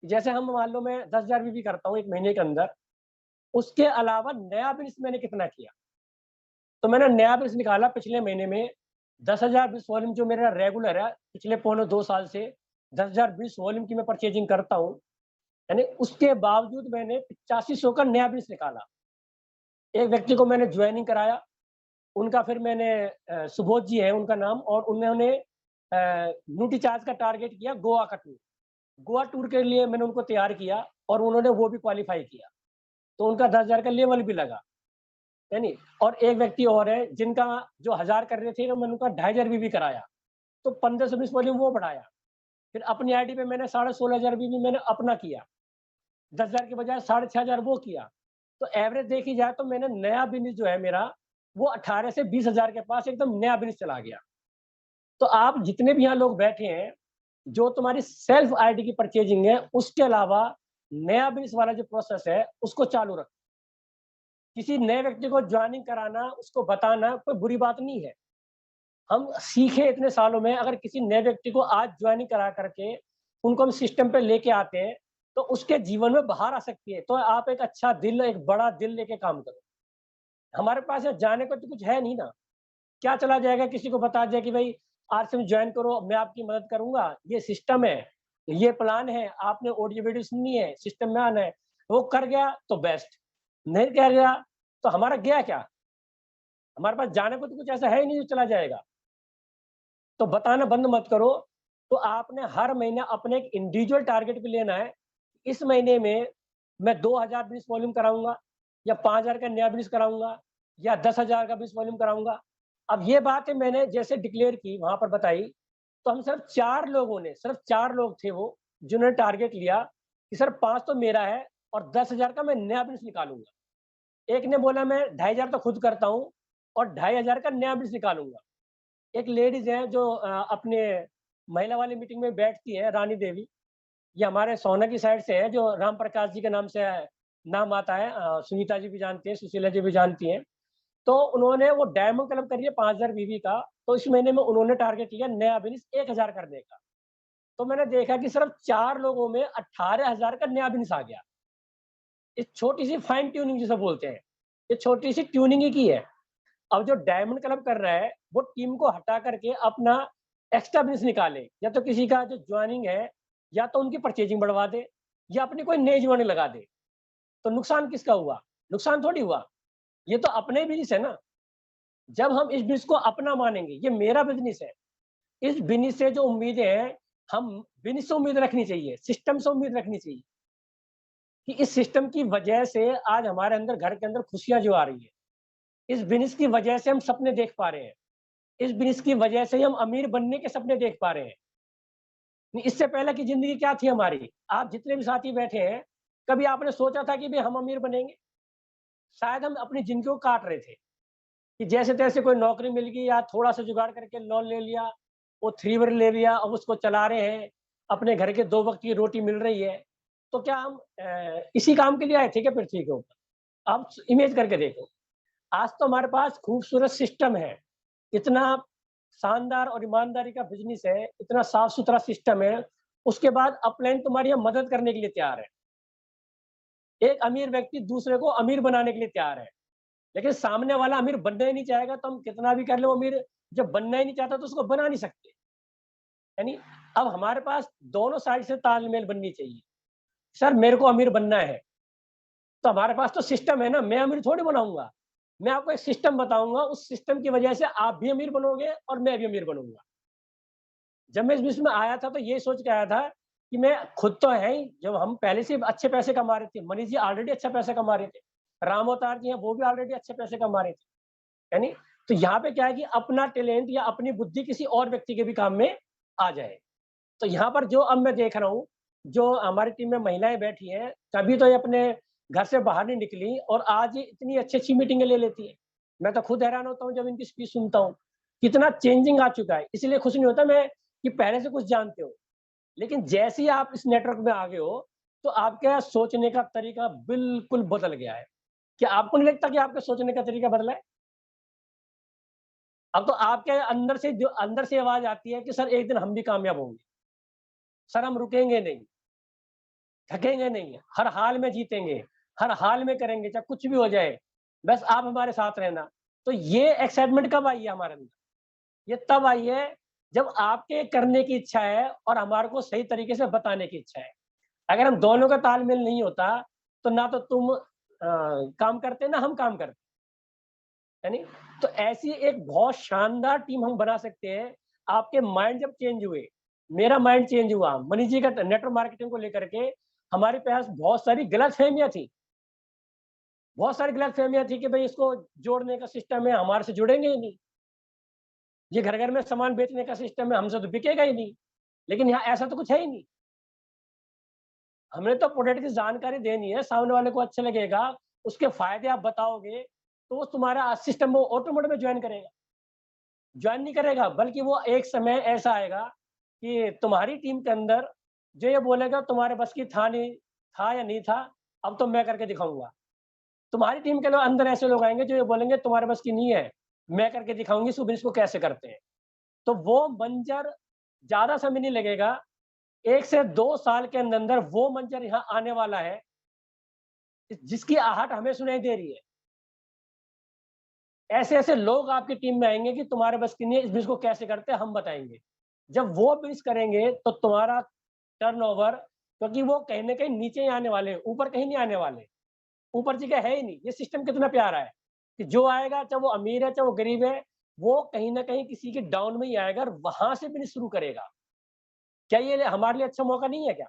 जैसे हम मान लो मैं 10,000 बीबी करता हूँ एक महीने के अंदर, उसके अलावा नया बिजनेस मैंने कितना किया, तो मैंने नया बिजनेस निकाला पिछले महीने में 10,000 बीस वॉल्यूम जो मेरा रेगुलर है, पिछले 2.25 साल से 10,000 बीस वॉल्यूम की मैं परचेजिंग करता हूँ, यानी उसके बावजूद मैंने 8500 का नया बिजनेस निकाला। एक व्यक्ति को मैंने ज्वाइनिंग कराया, उनका फिर मैंने सुबोध जी है उनका नाम, और उन्होंने न्यूट्री चार्ज का टारगेट किया गोवा का टूर। गोवा टूर के लिए मैंने उनको तैयार किया और उन्होंने वो भी क्वालिफाई किया, तो उनका 10,000 का लेवल भी लगा, यानी। और एक व्यक्ति और है जिनका जो 1000 कर रहे थे, तो मैंने उनका 2,500 भी कराया, तो 1520 वॉल्यूम वो बढ़ाया। फिर अपनी आईडी पे मैंने 16,500 भी मैंने अपना किया, 10,000 के बजाय 6,500 वो किया। तो एवरेज देखी जाए तो मैंने नया बिजनेस जो है मेरा, वो 18 से 20,000 के पास एकदम नया बिजनेस चला गया। तो आप जितने भी यहाँ लोग बैठे हैं, जो तुम्हारी सेल्फ आईडी की परचेजिंग है, उसके अलावा नया बिजनेस वाला जो प्रोसेस है उसको चालू रखो। किसी नए व्यक्ति को ज्वाइनिंग कराना, उसको बताना कोई बुरी बात नहीं है। हम सीखे इतने सालों में, अगर किसी नए व्यक्ति को आज ज्वाइनिंग करा करके उनको हम सिस्टम पे लेके आते हैं, तो उसके जीवन में बाहर आ सकती है। तो आप एक अच्छा दिल, एक बड़ा दिल लेके काम करो। हमारे पास जाने को तो कुछ है नहीं ना, क्या चला जाएगा किसी को बता दिया कि भाई आज से ज्वाइन करो, मैं आपकी मदद करूंगा, ये सिस्टम है, ये प्लान है, आपने ऑडियो वीडियो सुननी है, सिस्टम में आना है, वो कर गया तो बेस्ट, नहीं कर गया तो हमारा गया क्या। हमारे पास जाने को तो कुछ ऐसा है ही नहीं जो चला जाएगा। तो बताना बंद मत करो। तो आपने हर महीना अपने एक इंडिविजुअल टारगेट भी लेना है। इस महीने में मैं 2,000 बिजनेस वॉल्यूम कराऊंगा, या 5,000 का नया बिजनेस कराऊंगा, या 10,000 का बिजनेस वॉल्यूम कराऊंगा। अब ये बात है मैंने जैसे डिक्लेयर की वहां पर बताई, तो हम सिर्फ 4 लोगों ने, सिर्फ 4 लोग थे वो जिन्होंने टारगेट लिया कि सर 5 तो मेरा है और 10,000 का मैं नया बिजनेस निकालूंगा। एक ने बोला मैं 2,500 तो खुद करता हूँ और 2,500 का नया बिजनेस निकालूंगा। एक लेडीज है जो अपने महिला वाली मीटिंग में बैठती है, रानी देवी, ये हमारे सोना की साइड से है, जो राम प्रकाश जी के नाम से नाम आता है, सुनीता जी भी जानती हैं, सुशीला जी भी जानती हैं। तो उन्होंने वो डायमंड क्लब करी है 5,000 बीवी का, तो इस महीने में उन्होंने टारगेट लिया नया बिजनेस 1,000 करने का। तो मैंने देखा कि सिर्फ 4 लोगों में 18,000 का नया बिजनेस आ गया। इस छोटी सी फाइन ट्यूनिंग जिसे बोलते हैं, ये छोटी सी ट्यूनिंग ही की है। अब जो डायमंड क्लब कर रहा है वो टीम को हटा करके अपना एक्स्ट्रा बिजनेस निकाले, या तो किसी का जो ज्वाइनिंग है, या तो उनकी परचेजिंग बढ़वा दे, या अपनी कोई नई ज्वाइनिंग लगा दे। तो नुकसान किसका हुआ? नुकसान थोड़ी हुआ, ये तो अपने बिजनेस है ना। जब हम इस बिजनेस को अपना मानेंगे, ये मेरा बिजनेस है, इस बिजनेस से जो उम्मीदें हैं, हम बिजनेस से उम्मीद रखनी चाहिए, सिस्टम से उम्मीद रखनी चाहिए कि इस सिस्टम की वजह से आज हमारे अंदर घर के अंदर खुशियां जो आ रही है, इस बिजनेस की वजह से हम सपने देख पा रहे हैं, इस बिजनेस की वजह से हम अमीर बनने के सपने देख पा रहे हैं। इससे पहले की जिंदगी क्या थी हमारी? आप जितने भी साथी बैठे हैं, कभी आपने सोचा था कि भाई हम अमीर बनेंगे? शायद हम अपनी जिंदगी को काट रहे थे कि जैसे तैसे कोई नौकरी मिल गई, या थोड़ा सा जुगाड़ करके लोन ले लिया, वो 3 व्हीलर ले लिया, अब उसको चला रहे हैं, अपने घर के 2 वक्त की रोटी मिल रही है। तो क्या हम इसी काम के लिए आए थे क्या पृथ्वी के ऊपर? आप इमेज करके देखो, आज तो हमारे पास खूबसूरत सिस्टम है, इतना शानदार और ईमानदारी का बिजनेस है, इतना साफ सुथरा सिस्टम है, उसके बाद अपलाइन तुम्हारी मदद करने के लिए तैयार है। एक अमीर व्यक्ति दूसरे को अमीर बनाने के लिए तैयार है, लेकिन सामने वाला अमीर बनना ही नहीं चाहेगा, तो हम कितना भी कर लो अमीर, जब बनना ही नहीं चाहता तो उसको बना नहीं सकते। यानी अब हमारे पास दोनों साइड से तालमेल बननी चाहिए। सर मेरे को अमीर बनना है, तो हमारे पास तो सिस्टम है ना, मैं अमीर थोड़ी बनाऊंगा, मैं आपको एक सिस्टम बताऊंगा, उस सिस्टम की वजह से आप भी अमीर बनोगे और मैं भी अमीर बनूंगा। जब मैं इस बिजनेस में आया था तो ये सोच के आया था कि मैं खुद तो है ही, जब हम पहले से अच्छे पैसे कमा रहे थे, मनीष जी ऑलरेडी अच्छा पैसा कमा रहे थे, राम अवतार जी हैं वो भी ऑलरेडी अच्छे पैसे कमा रहे थे, यानी तो यहाँ पे क्या है कि अपना टैलेंट या अपनी बुद्धि किसी और व्यक्ति के भी काम में आ जाए। तो यहाँ पर जो अब मैं देख रहा हूँ, जो हमारी टीम में महिलाएं बैठी हैं, कभी तो ये अपने घर से बाहर नहीं निकली और आज ये इतनी अच्छी अच्छी मीटिंगें ले लेती है। मैं तो खुद हैरान होता हूँ जब इनकी स्पीच सुनता हूँ, कितना चेंजिंग आ चुका है। इसलिए खुश नहीं होता मैं कि पहले से कुछ जानते हो, लेकिन जैसे ही आप इस नेटवर्क में आ गए हो तो आपका सोचने का तरीका बिल्कुल बदल गया है। क्या आपको नहीं लगता कि आपका सोचने का तरीका बदला है? अब तो आपके अंदर से आवाज आती है कि सर एक दिन हम भी कामयाब होंगे, सर हम रुकेंगे नहीं, थकेंगे नहीं, हर हाल में जीतेंगे, हर हाल में करेंगे, चाहे कुछ भी हो जाए, बस आप हमारे साथ रहना। तो ये एक्साइटमेंट कब आई है हमारे अंदर? ये तब आई है जब आपके करने की इच्छा है और हमारे को सही तरीके से बताने की इच्छा है। अगर हम दोनों का तालमेल नहीं होता तो ना तो तुम काम करते ना हम काम करते, है नहीं? तो ऐसी एक बहुत शानदार टीम हम बना सकते हैं। आपके माइंड जब चेंज हुए, मेरा माइंड चेंज हुआ, मनीष जी का नेटवर्क मार्केटिंग को लेकर के हमारे पास बहुत सारी गलतफहमियां थी। बहुत सारी गलतफहमियां थी कि भाई इसको जोड़ने का सिस्टम है, हमारे से जुड़ेंगे ही नहीं। ये घर घर में सामान बेचने का सिस्टम है, हमसे तो बिकेगा ही नहीं। लेकिन यहाँ ऐसा तो कुछ है ही नहीं। हमने तो प्रोडक्ट की जानकारी देनी है, सामने वाले को अच्छा लगेगा, उसके फायदे आप बताओगे तो वो तुम्हारा सिस्टम वो ऑटोमेटिक में ज्वाइन करेगा। ज्वाइन नहीं करेगा, बल्कि वो एक समय ऐसा आएगा कि तुम्हारी टीम के अंदर जो ये बोलेगा तुम्हारे बस की था नहीं, था या नहीं था, अब तो मैं करके दिखाऊंगा। तुम्हारी टीम के लोग अंदर ऐसे लोग आएंगे जो ये बोलेंगे तुम्हारे बस की नहीं है, मैं करके दिखाऊंगी इस बिजनेस को कैसे करते हैं। तो वो मंजर ज्यादा समय नहीं लगेगा, 1 से 2 साल के अंदर वो मंजर यहाँ आने वाला है जिसकी आहट हमें सुनाई दे रही है। ऐसे ऐसे लोग आपकी टीम में आएंगे कि तुम्हारे बस की नहीं है, इस बिजनेस को कैसे करते हैं हम बताएंगे। जब वो बिजनेस करेंगे तो तुम्हारा टर्नओवर, क्योंकि वो कहीं ना कहीं नीचे ही आने वाले हैं, ऊपर कहीं नहीं आने वाले। ऊपर जगह है ही नहीं। ये सिस्टम कितना प्यारा है कि जो आएगा, चाहे वो अमीर है चाहे वो गरीब है, वो कहीं ना कहीं किसी के डाउन में ही आएगा और वहां से बिजनेस शुरू करेगा। क्या ये हमारे लिए अच्छा मौका नहीं है क्या?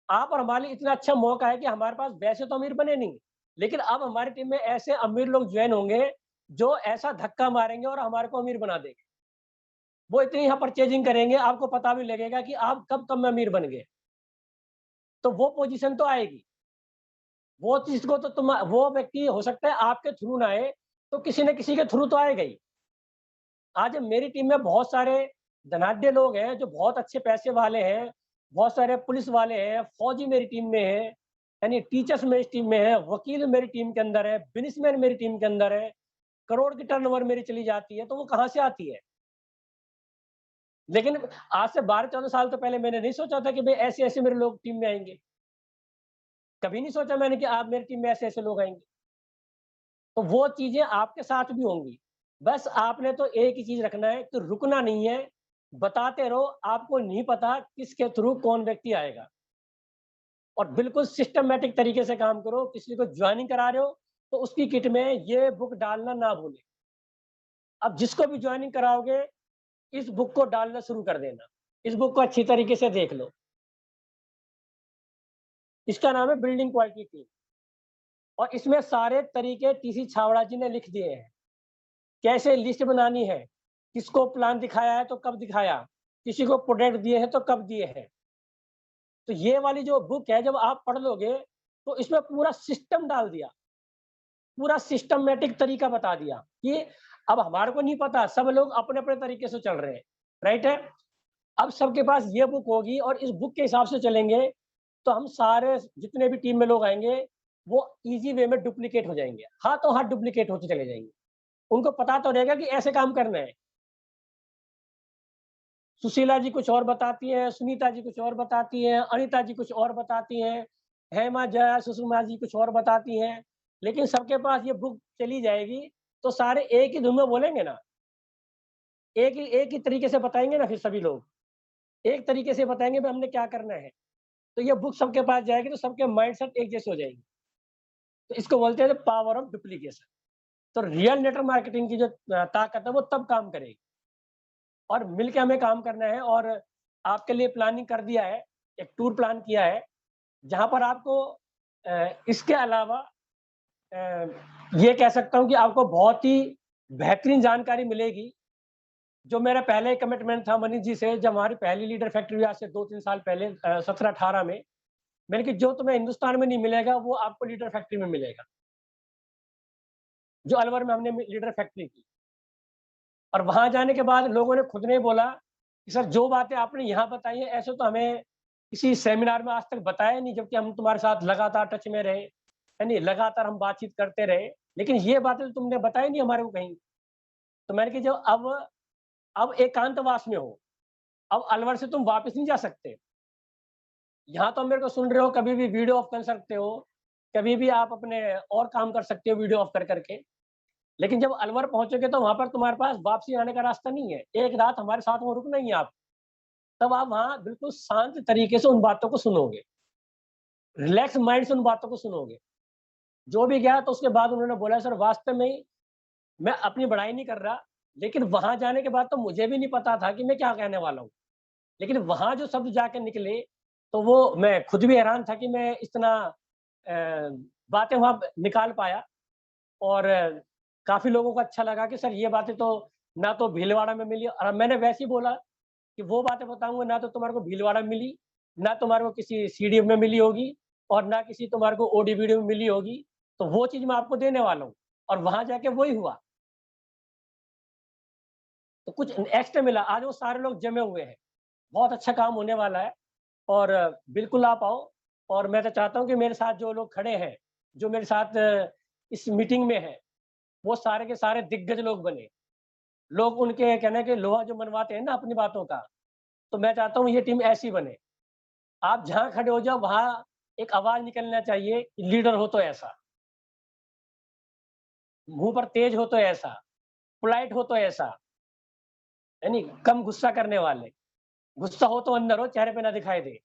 आप और हमारे लिए इतना अच्छा मौका है कि हमारे पास वैसे तो अमीर बने नहीं, लेकिन अब हमारी टीम में ऐसे अमीर लोग ज्वाइन होंगे जो ऐसा धक्का मारेंगे और हमारे को अमीर बना देंगे। वो इतनी यहाँ परचेजिंग करेंगे, आपको पता भी लगेगा कि आप कब कब में अमीर बन गए। तो वो पोजीशन तो आएगी। वो चीज को तो तुम, वो व्यक्ति हो सकता है आपके थ्रू ना आए तो किसी न किसी के थ्रू तो आएगा ही। आज मेरी टीम में बहुत सारे धनाढ्य लोग हैं जो बहुत अच्छे पैसे वाले हैं, बहुत सारे पुलिस वाले हैं, फौजी मेरी टीम में है, यानी टीचर्स मेरी टीम में है, वकील मेरी टीम के अंदर है, बिजनेसमैन मेरी टीम के अंदर है, करोड़ की टर्नओवर मेरी चली जाती है। तो वो कहाँ से आती है? लेकिन आज से 12-14 साल तो पहले मैंने नहीं सोचा था कि भाई ऐसे ऐसे मेरे लोग टीम में आएंगे। कभी नहीं सोचा मैंने कि आप मेरी टीम में ऐसे ऐसे लोग आएंगे। तो वो चीजें आपके साथ भी होंगी। बस आपने तो एक ही चीज रखना है कि रुकना नहीं है, बताते रहो। आपको नहीं पता किसके थ्रू कौन व्यक्ति आएगा, और बिल्कुल सिस्टमेटिक तरीके से काम करो। किसी को ज्वाइनिंग करा रहे हो तो उसकी किट में ये बुक डालना ना भूले। अब जिसको भी ज्वाइनिंग कराओगे इस बुक को डालना शुरू कर देना। इस बुक को अच्छी तरीके से देख लो। इसका नाम है बिल्डिंग क्वालिटी टीम, और इसमें सारे तरीके टीसी छावड़ा जी ने लिख दिए हैं। कैसे लिस्ट बनानी है, किसको प्लान दिखाया है तो कब दिखाया, किसी को प्रोडक्ट दिए हैं तो कब दिए हैं। तो ये वाली जो बुक है जब आप पढ़ लोगे तो इसमें पूरा सिस्टम डाल दिया, पूरा सिस्टमेटिक तरीका बता दिया कि अब हमारे को नहीं पता, सब लोग अपने अपने तरीके से चल रहे हैं, राइट है। अब सबके पास ये बुक होगी और इस बुक के हिसाब से चलेंगे तो हम सारे जितने भी टीम में लोग आएंगे वो इजी वे में डुप्लीकेट हो जाएंगे, हाथों हाथ डुप्लीकेट होते चले जाएंगे। उनको पता तो रहेगा कि ऐसे काम करना है। सुशीला जी कुछ और बताती हैं, सुनीता जी कुछ और बताती हैं, अनिता जी कुछ और बताती हैं, हेमा जया सुषमा जी कुछ और बताती हैं। लेकिन सबके पास ये बुक चली जाएगी तो सारे एक ही धुन में बोलेंगे ना, एक ही तरीके से बताएंगे ना। फिर सभी लोग एक तरीके से बताएंगे भाई हमने क्या करना है। तो ये बुक सबके पास जाएगी तो सबके माइंडसेट एक जैसे हो जाएगी। तो इसको बोलते हैं पावर ऑफ डुप्लीकेशन। तो रियल नेटवर्क मार्केटिंग की जो ताकत है वो तब काम करेगी, और मिलके हमें काम करना है। और आपके लिए प्लानिंग कर दिया है, एक टूर प्लान किया है जहां पर आपको इसके अलावा ये कह सकता हूं कि आपको बहुत ही बेहतरीन जानकारी मिलेगी जो मेरा पहले कमिटमेंट था मनीष जी से, जब हमारी पहली लीडर फैक्ट्री हुई आज से 2-3 साल पहले 17-18 में, मैंने कि जो तुम्हें हिंदुस्तान में नहीं मिलेगा वो आपको लीडर फैक्ट्री में मिलेगा। जो अलवर में हमने लीडर फैक्ट्री की, और वहां जाने के बाद लोगों ने खुद ने बोला कि सर जो बातें आपने यहाँ बताई है ऐसे तो हमें किसी सेमिनार में आज तक बताया नहीं, जबकि हम तुम्हारे साथ लगातार टच में रहे, यानी लगातार हम बातचीत करते रहे, लेकिन ये बातें तो तुमने बताई नहीं हमारे को कहीं। तो मैंने कि जो अब एकांतवास में हो, अब अलवर से तुम वापस नहीं जा सकते। यहाँ तो मेरे को सुन रहे हो, कभी भी वीडियो ऑफ कर सकते हो, कभी भी आप अपने और काम कर सकते हो वीडियो ऑफ कर करके, लेकिन जब अलवर पहुंचोगे तो वहां पर तुम्हारे पास वापसी आने का रास्ता नहीं है। एक रात हमारे साथ वहां रुकना ही है आप, तब आप वहां बिल्कुल शांत तरीके से उन बातों को सुनोगे, रिलैक्स माइंड से उन बातों को सुनोगे। जो भी गया तो उसके बाद उन्होंने बोला सर वास्तव में मैं अपनी बड़ाई नहीं कर रहा, लेकिन वहां जाने के बाद तो मुझे भी नहीं पता था कि मैं क्या कहने वाला हूँ, लेकिन वहां जो शब्द जाके निकले तो वो मैं खुद भी हैरान था कि मैं इतना बातें वहां निकाल पाया। और काफी लोगों को अच्छा लगा कि सर ये बातें तो ना तो भीलवाड़ा में मिली, और मैंने वैसे ही बोला कि वो बातें बताऊंगा ना तो तुम्हारे को भीलवाड़ा में मिली, ना तुम्हारे को किसी सीडी में मिली होगी, और ना किसी तुम्हारे को ओडी वीडियो में मिली होगी, तो वो चीज मैं आपको देने वाला हूँ। और वहां जाके वही हुआ, तो कुछ एक्स्ट्रा मिला। आज वो सारे लोग जमे हुए हैं, बहुत अच्छा काम होने वाला है, और बिल्कुल आप आओ। और मैं तो चाहता हूँ कि मेरे साथ जो लोग खड़े हैं, जो मेरे साथ इस मीटिंग में है, वो सारे के सारे दिग्गज लोग बने। लोग उनके कहने के लोहा जो मनवाते हैं ना अपनी बातों का, तो मैं चाहता हूँ ये टीम ऐसी बने। आप जहाँ खड़े हो जाओ वहां एक आवाज निकलना चाहिए कि लीडर हो तो ऐसा, मुंह पर तेज हो तो ऐसा, पोलाइट हो तो ऐसा, यानी कम गुस्सा करने वाले, गुस्सा हो तो अंदर हो, चेहरे पे ना दिखाई दे,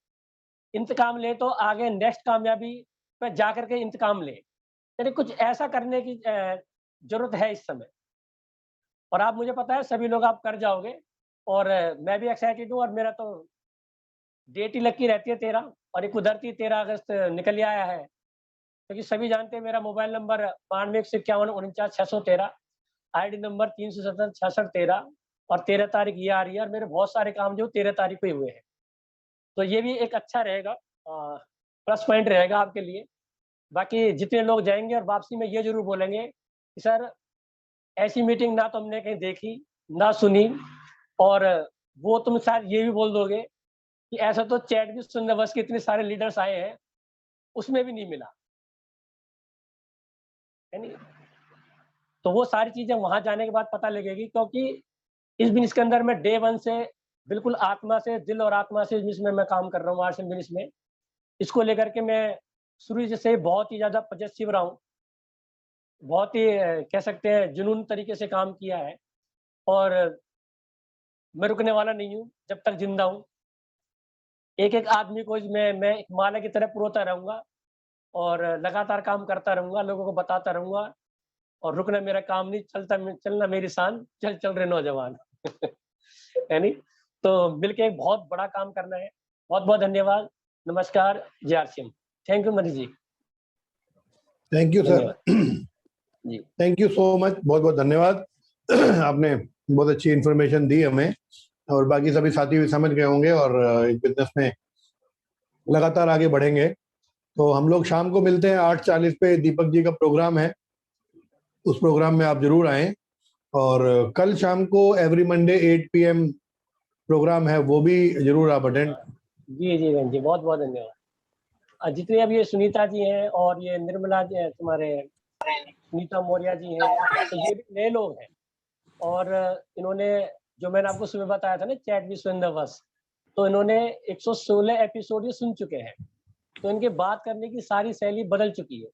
इंतकाम ले तो आगे नेक्स्ट कामयाबी पे जाकर के इंतकाम ले, यानी कुछ ऐसा करने की जरूरत है इस समय। और आप, मुझे पता है सभी लोग आप कर जाओगे, और मैं भी एक्साइटेड हूँ। और मेरा तो डेट ही लकी रहती है 13, और एक कुदरती 13 अगस्त निकल आया है, क्योंकि सभी जानते हैं मेरा मोबाइल नंबर 9251499613, ID नंबर 3776613, और 13 तारीख ये आ रही है, और मेरे बहुत सारे काम जो 13 तारीख को ही हुए हैं। तो ये भी एक अच्छा रहेगा, प्लस पॉइंट रहेगा आपके लिए। बाकी जितने लोग जाएंगे और वापसी में ये जरूर बोलेंगे कि सर ऐसी मीटिंग ना तो हमने कहीं देखी ना सुनी, और वो तुम शायद ये भी बोल दोगे कि ऐसा तो चैट भी सुनने बस के इतने सारे लीडर्स आए हैं उसमें भी नहीं मिला, है नहीं। तो वो सारी चीजें वहां जाने के बाद पता लगेगी, क्योंकि इस बिजनेस के अंदर मैं डे 1 से बिल्कुल आत्मा से, दिल और आत्मा से इसमें मैं काम कर रहा हूँ। आर्ट्स एंड बिजनेस में इसको लेकर के मैं शुरू से बहुत ही ज्यादा पॉजिटिव रहा हूँ, बहुत ही कह सकते हैं जुनून तरीके से काम किया है, और मैं रुकने वाला नहीं हूँ जब तक जिंदा हूँ। एक एक आदमी को मैं एक माला की तरह पुरोता रहूंगा, और लगातार काम करता रहूंगा, लोगों को बताता रहूंगा, और रुकना मेरा काम नहीं, चलना मेरी शान, चल चल रहे नौजवान यानी तो मिलके एक बहुत बड़ा काम करना है। बहुत बहुत धन्यवाद, नमस्कार, जय R C M. Thank you Manish ji. Thank you sir, जी थैंक यू सो मच, बहुत बहुत धन्यवाद। आपने बहुत अच्छी इन्फॉर्मेशन दी हमें, और बाकी सभी साथी भी समझ गए होंगे, और इस बिजनेस में लगातार आगे बढ़ेंगे। तो हम लोग शाम को मिलते हैं 8:40 पे, दीपक जी का प्रोग्राम है, उस प्रोग्राम में आप जरूर आएं। और कल शाम को एवरी मंडे 8 PM प्रोग्राम है, वो भी जरूर आप अटेंड। जी जी बहन जी, बहुत बहुत धन्यवाद। जितने अब ये सुनीता जी हैं और ये निर्मला जी हैं, तुम्हारे सुनीता मौर्य जी हैं, तो ये भी नए लोग हैं, और इन्होंने जो मैंने आपको सुबह बताया था ना चैट विद सुरेंद्र बस, तो इन्होंने 116 एपिसोड ये सुन चुके हैं। तो इनके बात करने की सारी शैली बदल चुकी है,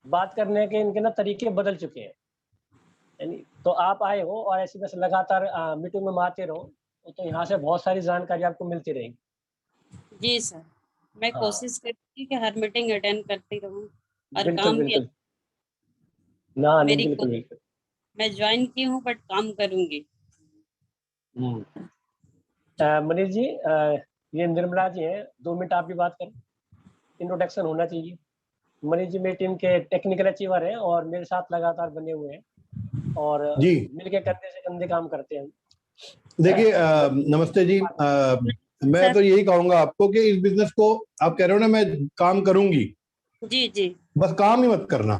बात करने के इनके ना तरीके बदल चुके हैं, यानी तो आप आए हो और ऐसी बस लगातार मीटिंग में आते रहो, तो यहाँ से बहुत सारी जानकारी आपको मिलती रहेगी। जी सर, मैं हाँ। कोशिश करती कि हर मीटिंग अटेंड करती रहूं, और बिल्कुल काम भी बिल्कुल, ना नहीं, मेरी बिल्कुल बिल्कुल। मैं ज्वाइन की हूँ बट काम करूंगी। मनीष जी, ये निर्मला जी हैं, 2 मिनट आप भी बात करें, इंट्रोडक्शन होना चाहिए। मनीष जी मेरी टीम के टेक्निकल अचीवर हैं और मेरे साथ लगातार बने हुए हैं, और जी मिलके कंधे से कंधे काम करते हैं। देखिए नमस्ते जी। मैं तो यही कहूंगा आपको कि इस बिजनेस को आप कह रहे हो ना मैं काम करूंगी, जी जी बस काम ही मत करना,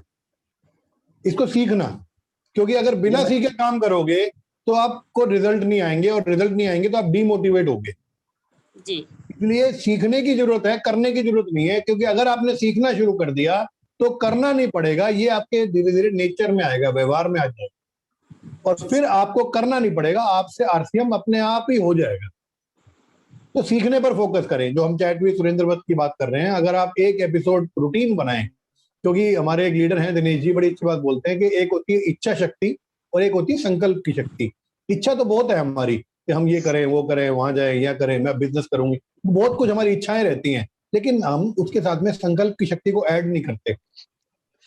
इसको सीखना। क्योंकि अगर बिना सीखे काम करोगे तो आपको रिजल्ट नहीं आएंगे, और रिजल्ट नहीं आएंगे तो आप डीमोटिवेट होगे। जी इसलिए सीखने की जरूरत है, करने की जरूरत नहीं है। क्योंकि अगर आपने सीखना शुरू कर दिया तो करना नहीं पड़ेगा, ये आपके धीरे धीरे नेचर में आएगा, व्यवहार में आ जाएगा, और फिर आपको करना नहीं पड़ेगा, आपसे आरसीएम अपने आप ही हो जाएगा। तो सीखने पर फोकस करें। जो हम चैट विद सुरेंद्र वत्स की बात कर रहे हैं, अगर आप एक एपिसोड रूटीन बनाएं, क्योंकि हमारे एक लीडर हैं दिनेश जी, बड़ी अच्छी बात बोलते हैं कि एक होती है इच्छा शक्ति और एक होती है संकल्प की शक्ति। इच्छा तो बहुत है हमारी कि हम ये करें, वो करें, वहां जाए, या करें, मैं बिजनेस करूंगी, बहुत कुछ हमारी इच्छाएं रहती हैं, लेकिन हम उसके साथ में संकल्प की शक्ति को ऐड नहीं करते।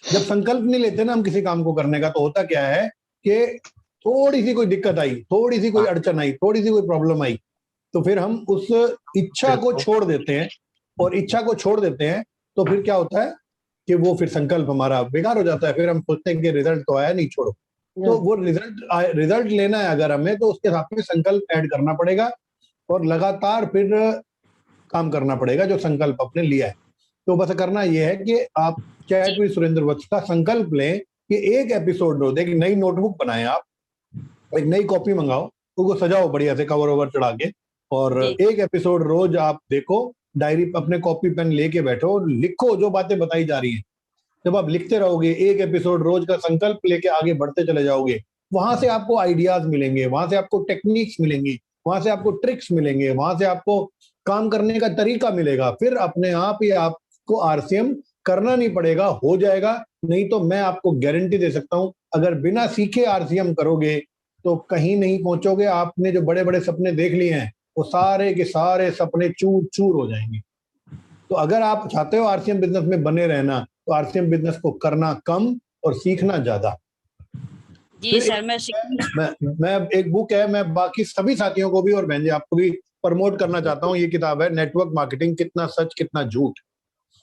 जब संकल्प नहीं लेते ना हम किसी काम को करने का, तो होता क्या है कि थोड़ी सी कोई दिक्कत आई, थोड़ी सी कोई अड़चन आई, थोड़ी सी कोई प्रॉब्लम आई, तो फिर हम उस इच्छा को छोड़ देते हैं, और इच्छा को छोड़ देते हैं तो फिर क्या होता है कि वो फिर संकल्प हमारा बेकार हो जाता है। फिर हम सोचते हैं कि रिजल्ट तो आया नहीं, छोड़ो। तो वो रिजल्ट लेना है अगर हमें, तो उसके साथ में संकल्प ऐड करना पड़ेगा और लगातार फिर काम करना पड़ेगा जो संकल्प आपने लिया है। तो बस करना यह है कि आप चैट विद सुरेंद्र वत्स का संकल्प लें कि एक एपिसोड रोज, एक नई नोटबुक बनाएं, आप एक नई कॉपी मंगाओ, उसको सजाओ बढ़िया से कवर ओवर चढ़ा के, और एक एपिसोड रोज आप देखो, डायरी पे अपने कॉपी पेन लेके बैठो, लिखो जो बातें बताई जा रही हैं। जब आप लिखते रहोगे, एक एपिसोड रोज का संकल्प लेके आगे बढ़ते चले जाओगे, वहां से आपको आइडियाज मिलेंगे, वहां से आपको टेक्निक्स मिलेंगी, वहां से आपको ट्रिक्स मिलेंगे, वहां से आपको काम करने का तरीका मिलेगा। फिर अपने आप ही आपको आरसीएम करना नहीं पड़ेगा, हो जाएगा। नहीं तो मैं आपको गारंटी दे सकता हूं, अगर बिना सीखे आरसीएम करोगे तो कहीं नहीं पहुंचोगे। आपने जो बड़े बड़े सपने देख लिए हैं, वो सारे के सारे सपने चूर चूर हो जाएंगे। तो अगर आप चाहते हो आरसीएम बिजनेस में बने रहना, तो आरसीएम बिजनेस को करना कम और सीखना ज्यादा। जी सर, मैं एक बुक है, मैं बाकी सभी साथियों को भी और बहन जी आपको भी प्रमोट करना चाहता हूँ। ये किताब है नेटवर्क मार्केटिंग, कितना सच कितना झूठ।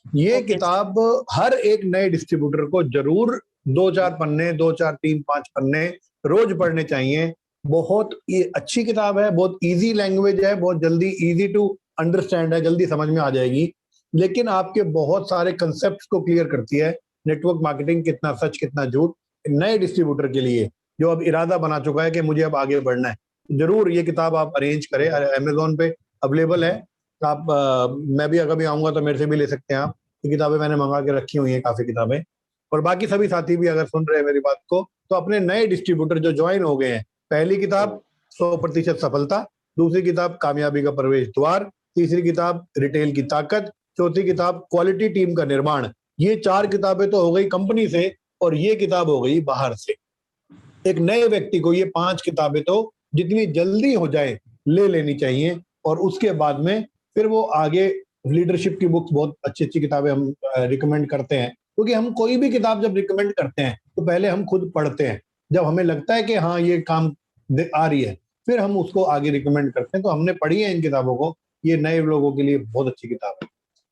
ये किताब हर एक नए डिस्ट्रीब्यूटर को जरूर 2-4 पन्ने, 2-4, 3-5 पन्ने रोज पढ़ने चाहिए। बहुत अच्छी किताब है, बहुत इजी लैंग्वेज है, बहुत जल्दी इजी टू अंडरस्टैंड है, जल्दी समझ में आ जाएगी, लेकिन आपके बहुत सारे कंसेप्ट्स को क्लियर करती है। नेटवर्क मार्केटिंग, कितना सच कितना झूठ, नए डिस्ट्रीब्यूटर के लिए जो अब इरादा बना चुका है कि मुझे अब आगे बढ़ना है, जरूर ये किताब आप अरेंज करें। अमेजोन पे अवेलेबल है। आप मैं भी अगर भी आऊंगा तो मेरे से भी ले सकते हैं आप। ये किताबें मैंने मंगा के रखी हुई हैं, काफी किताबें। और बाकी सभी साथी भी अगर सुन रहे हैं मेरी बात को, तो अपने नए डिस्ट्रीब्यूटर जो ज्वाइन हो गए हैं, पहली किताब 100% सफलता, दूसरी किताब कामयाबी का प्रवेश द्वार, तीसरी किताब रिटेल की ताकत, चौथी किताब क्वालिटी टीम का निर्माण। ये 4 किताबें तो हो गई कंपनी से, और ये किताब हो गई बाहर से। एक नए व्यक्ति को ये 5 किताबें तो जितनी जल्दी हो जाए ले लेनी चाहिए, और उसके बाद में फिर वो आगे लीडरशिप की बुक्स, बहुत अच्छी अच्छी किताबें हम रिकमेंड करते हैं। क्योंकि हम कोई भी किताब जब रिकमेंड करते हैं तो पहले हम खुद पढ़ते हैं, जब हमें लगता है कि हाँ ये काम आ रही है, फिर हम उसको आगे रिकमेंड करते हैं। तो हमने पढ़ी है इन किताबों को, ये नए लोगों के लिए बहुत अच्छी किताब है।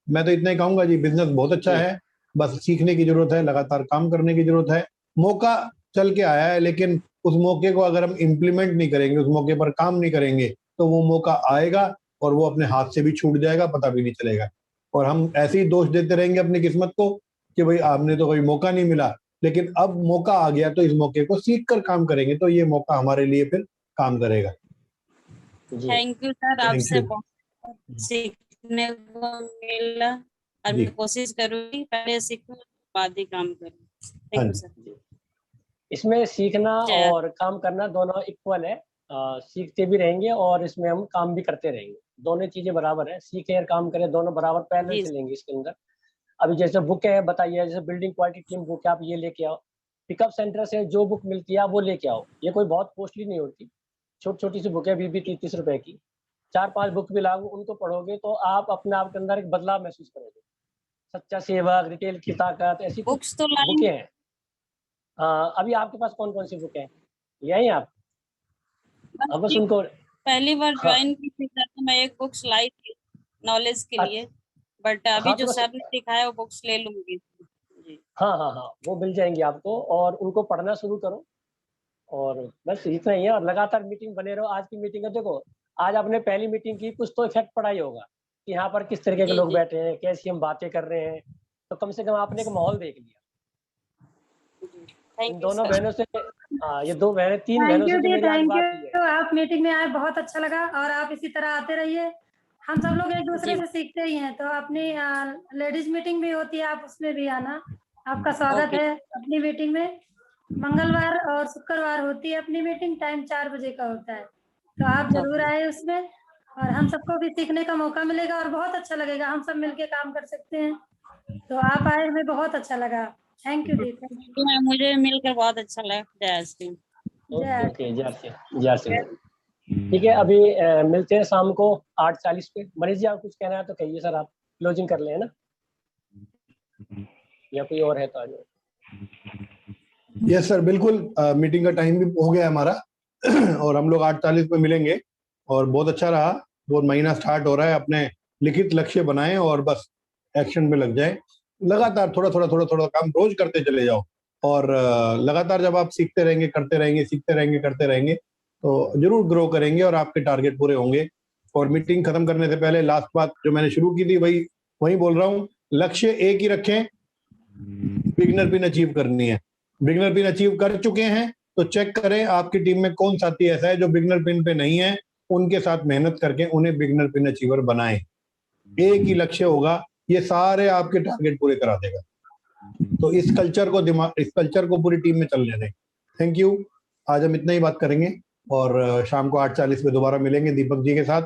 मैं तो इतना ही कहूंगा जी, बिजनेस बहुत अच्छा है, बस सीखने की जरूरत है, लगातार काम करने की जरूरत है। मौका चल के आया है, लेकिन उस मौके को अगर हम इम्प्लीमेंट नहीं करेंगे, उस मौके पर काम नहीं करेंगे, तो वो मौका आएगा और वो अपने हाथ से भी छूट जाएगा, पता भी नहीं चलेगा। और हम ऐसे ही दोष देते रहेंगे अपनी किस्मत को कि भाई आपने तो कोई मौका नहीं मिला, लेकिन अब मौका आ गया तो इस मौके को सीख कर काम करेंगे, तो ये मौका हमारे लिए फिर काम करेगा। थैंक यू सर, आपसे बहुत सीखने को मिला, और मैं कोशिश करूंगी पहले सीखूं बाद ही काम करूं। Thank you sir. इसमें सीखना और काम करना दोनों इक्वल है। सीखते भी रहेंगे और इसमें हम काम भी करते रहेंगे, दोनों चीजें बराबर है। सीखें और काम करें, दोनों बराबर पैरेलल चलेंगे इसके अंदर। अभी जैसे बुक है बताइए, जैसे बिल्डिंग क्वालिटी टीम बुक है, आप ये लेके आओ। पिकअप सेंटर से जो बुक मिलती है वो लेके आओ। ये कोई बहुत कॉस्टली नहीं होती, छोटी छोटी सी बुक है, 20-30 रुपए की। 4-5 बुक भी लागू, उनको पढ़ोगे तो आप अपने आप के अंदर एक बदलाव महसूस करोगे। सच्चा सेवक, रिटेल की ताकत, ऐसी बुक्स तो बुकें हैं। अभी आपके पास कौन कौन सी बुक है, ले आई आप? अब बस उनको पहली बार ज्वाइन की थी सर, तो मैं एक बुक्स लाई थी नॉलेज के लिए, बट अभी जो सर ने सिखाया वो बुक्स ले लूंगी। हाँ, वो मिल जाएंगी आपको, और उनको पढ़ना शुरू करो। और बस इतना ही है। और लगातार मीटिंग बने रहो। आज की मीटिंग है, देखो आज आपने पहली मीटिंग की, कुछ तो इफेक्ट पड़ा ही होगा कि यहाँ पर किस तरीके के जी, लोग जी। बैठे हैं, कैसी हम बातें कर रहे हैं, तो कम से कम आपने एक माहौल देख लिया। इन थैंक यू दोनों सर। बहनों से ये 2 बहनें 3 बहनों से जो मेरी आज थैंक बात हुई है। यू। आप मीटिंग में आए, बहुत अच्छा लगा, और आप इसी तरह आते रहिए। हम सब लोग एक दूसरे जी। से सीखते ही हैं। तो अपनी लेडीज मीटिंग भी होती है, आप उसमें भी आना। आपका स्वागत ओके। है अपनी मीटिंग में। मंगलवार और शुक्रवार होती है अपनी मीटिंग, टाइम 4 बजे का होता है। तो आप जरूर ओके। आए उसमें, और हम सबको भी सीखने का मौका मिलेगा और बहुत अच्छा लगेगा। हम सब मिलके काम कर सकते हैं। तो आप आए, हमें बहुत अच्छा लगा। Thank you the. Thank you ma'am, मुझे मिलकर बहुत अच्छा लगा। जय श्री। ओके ओके, जय श्री। ठीक है, अभी मिलते हैं शाम को 8:40 पे। मनीष जी, आप कुछ कहना है तो कहिए सर, आप क्लोजिंग कर लें ना, या कोई और है तो आ जाओ। यस सर, बिल्कुल। मीटिंग का टाइम भी हो गया हमारा और हम लोग 8:40 पे मिलेंगे। और बहुत अच्छा रहा, बहुत महीना स्टार्ट हो रहा है। अपने लिखित लक्ष्य बनाएं और बस एक्शन में लग जाएं। लगातार थोड़ा थोड़ा काम रोज करते चले जाओ। और लगातार जब आप सीखते रहेंगे, करते रहेंगे, सीखते रहेंगे, करते रहेंगे, तो जरूर ग्रो करेंगे और आपके टारगेट पूरे होंगे। और मीटिंग खत्म करने से पहले लास्ट बात जो मैंने शुरू की थी वही बोल रहा हूँ। लक्ष्य एक ही रखें, बिगिनर पिन अचीव करनी है। बिगिनर पिन अचीव कर चुके हैं तो चेक करें आपकी टीम में कौन साथी ऐसा है जो बिगिनर पिन पे नहीं है। उनके साथ मेहनत करके उन्हें बिगिनर पिन अचीवर बनाएं। एक ही लक्ष्य होगा, ये सारे आपके टारगेट पूरे करा देगा। तो इस कल्चर को पूरी टीम में चलने दें। Thank you. आज हम इतना ही बात करेंगे और शाम को 8:40 पे दोबारा मिलेंगे दीपक जी के साथ।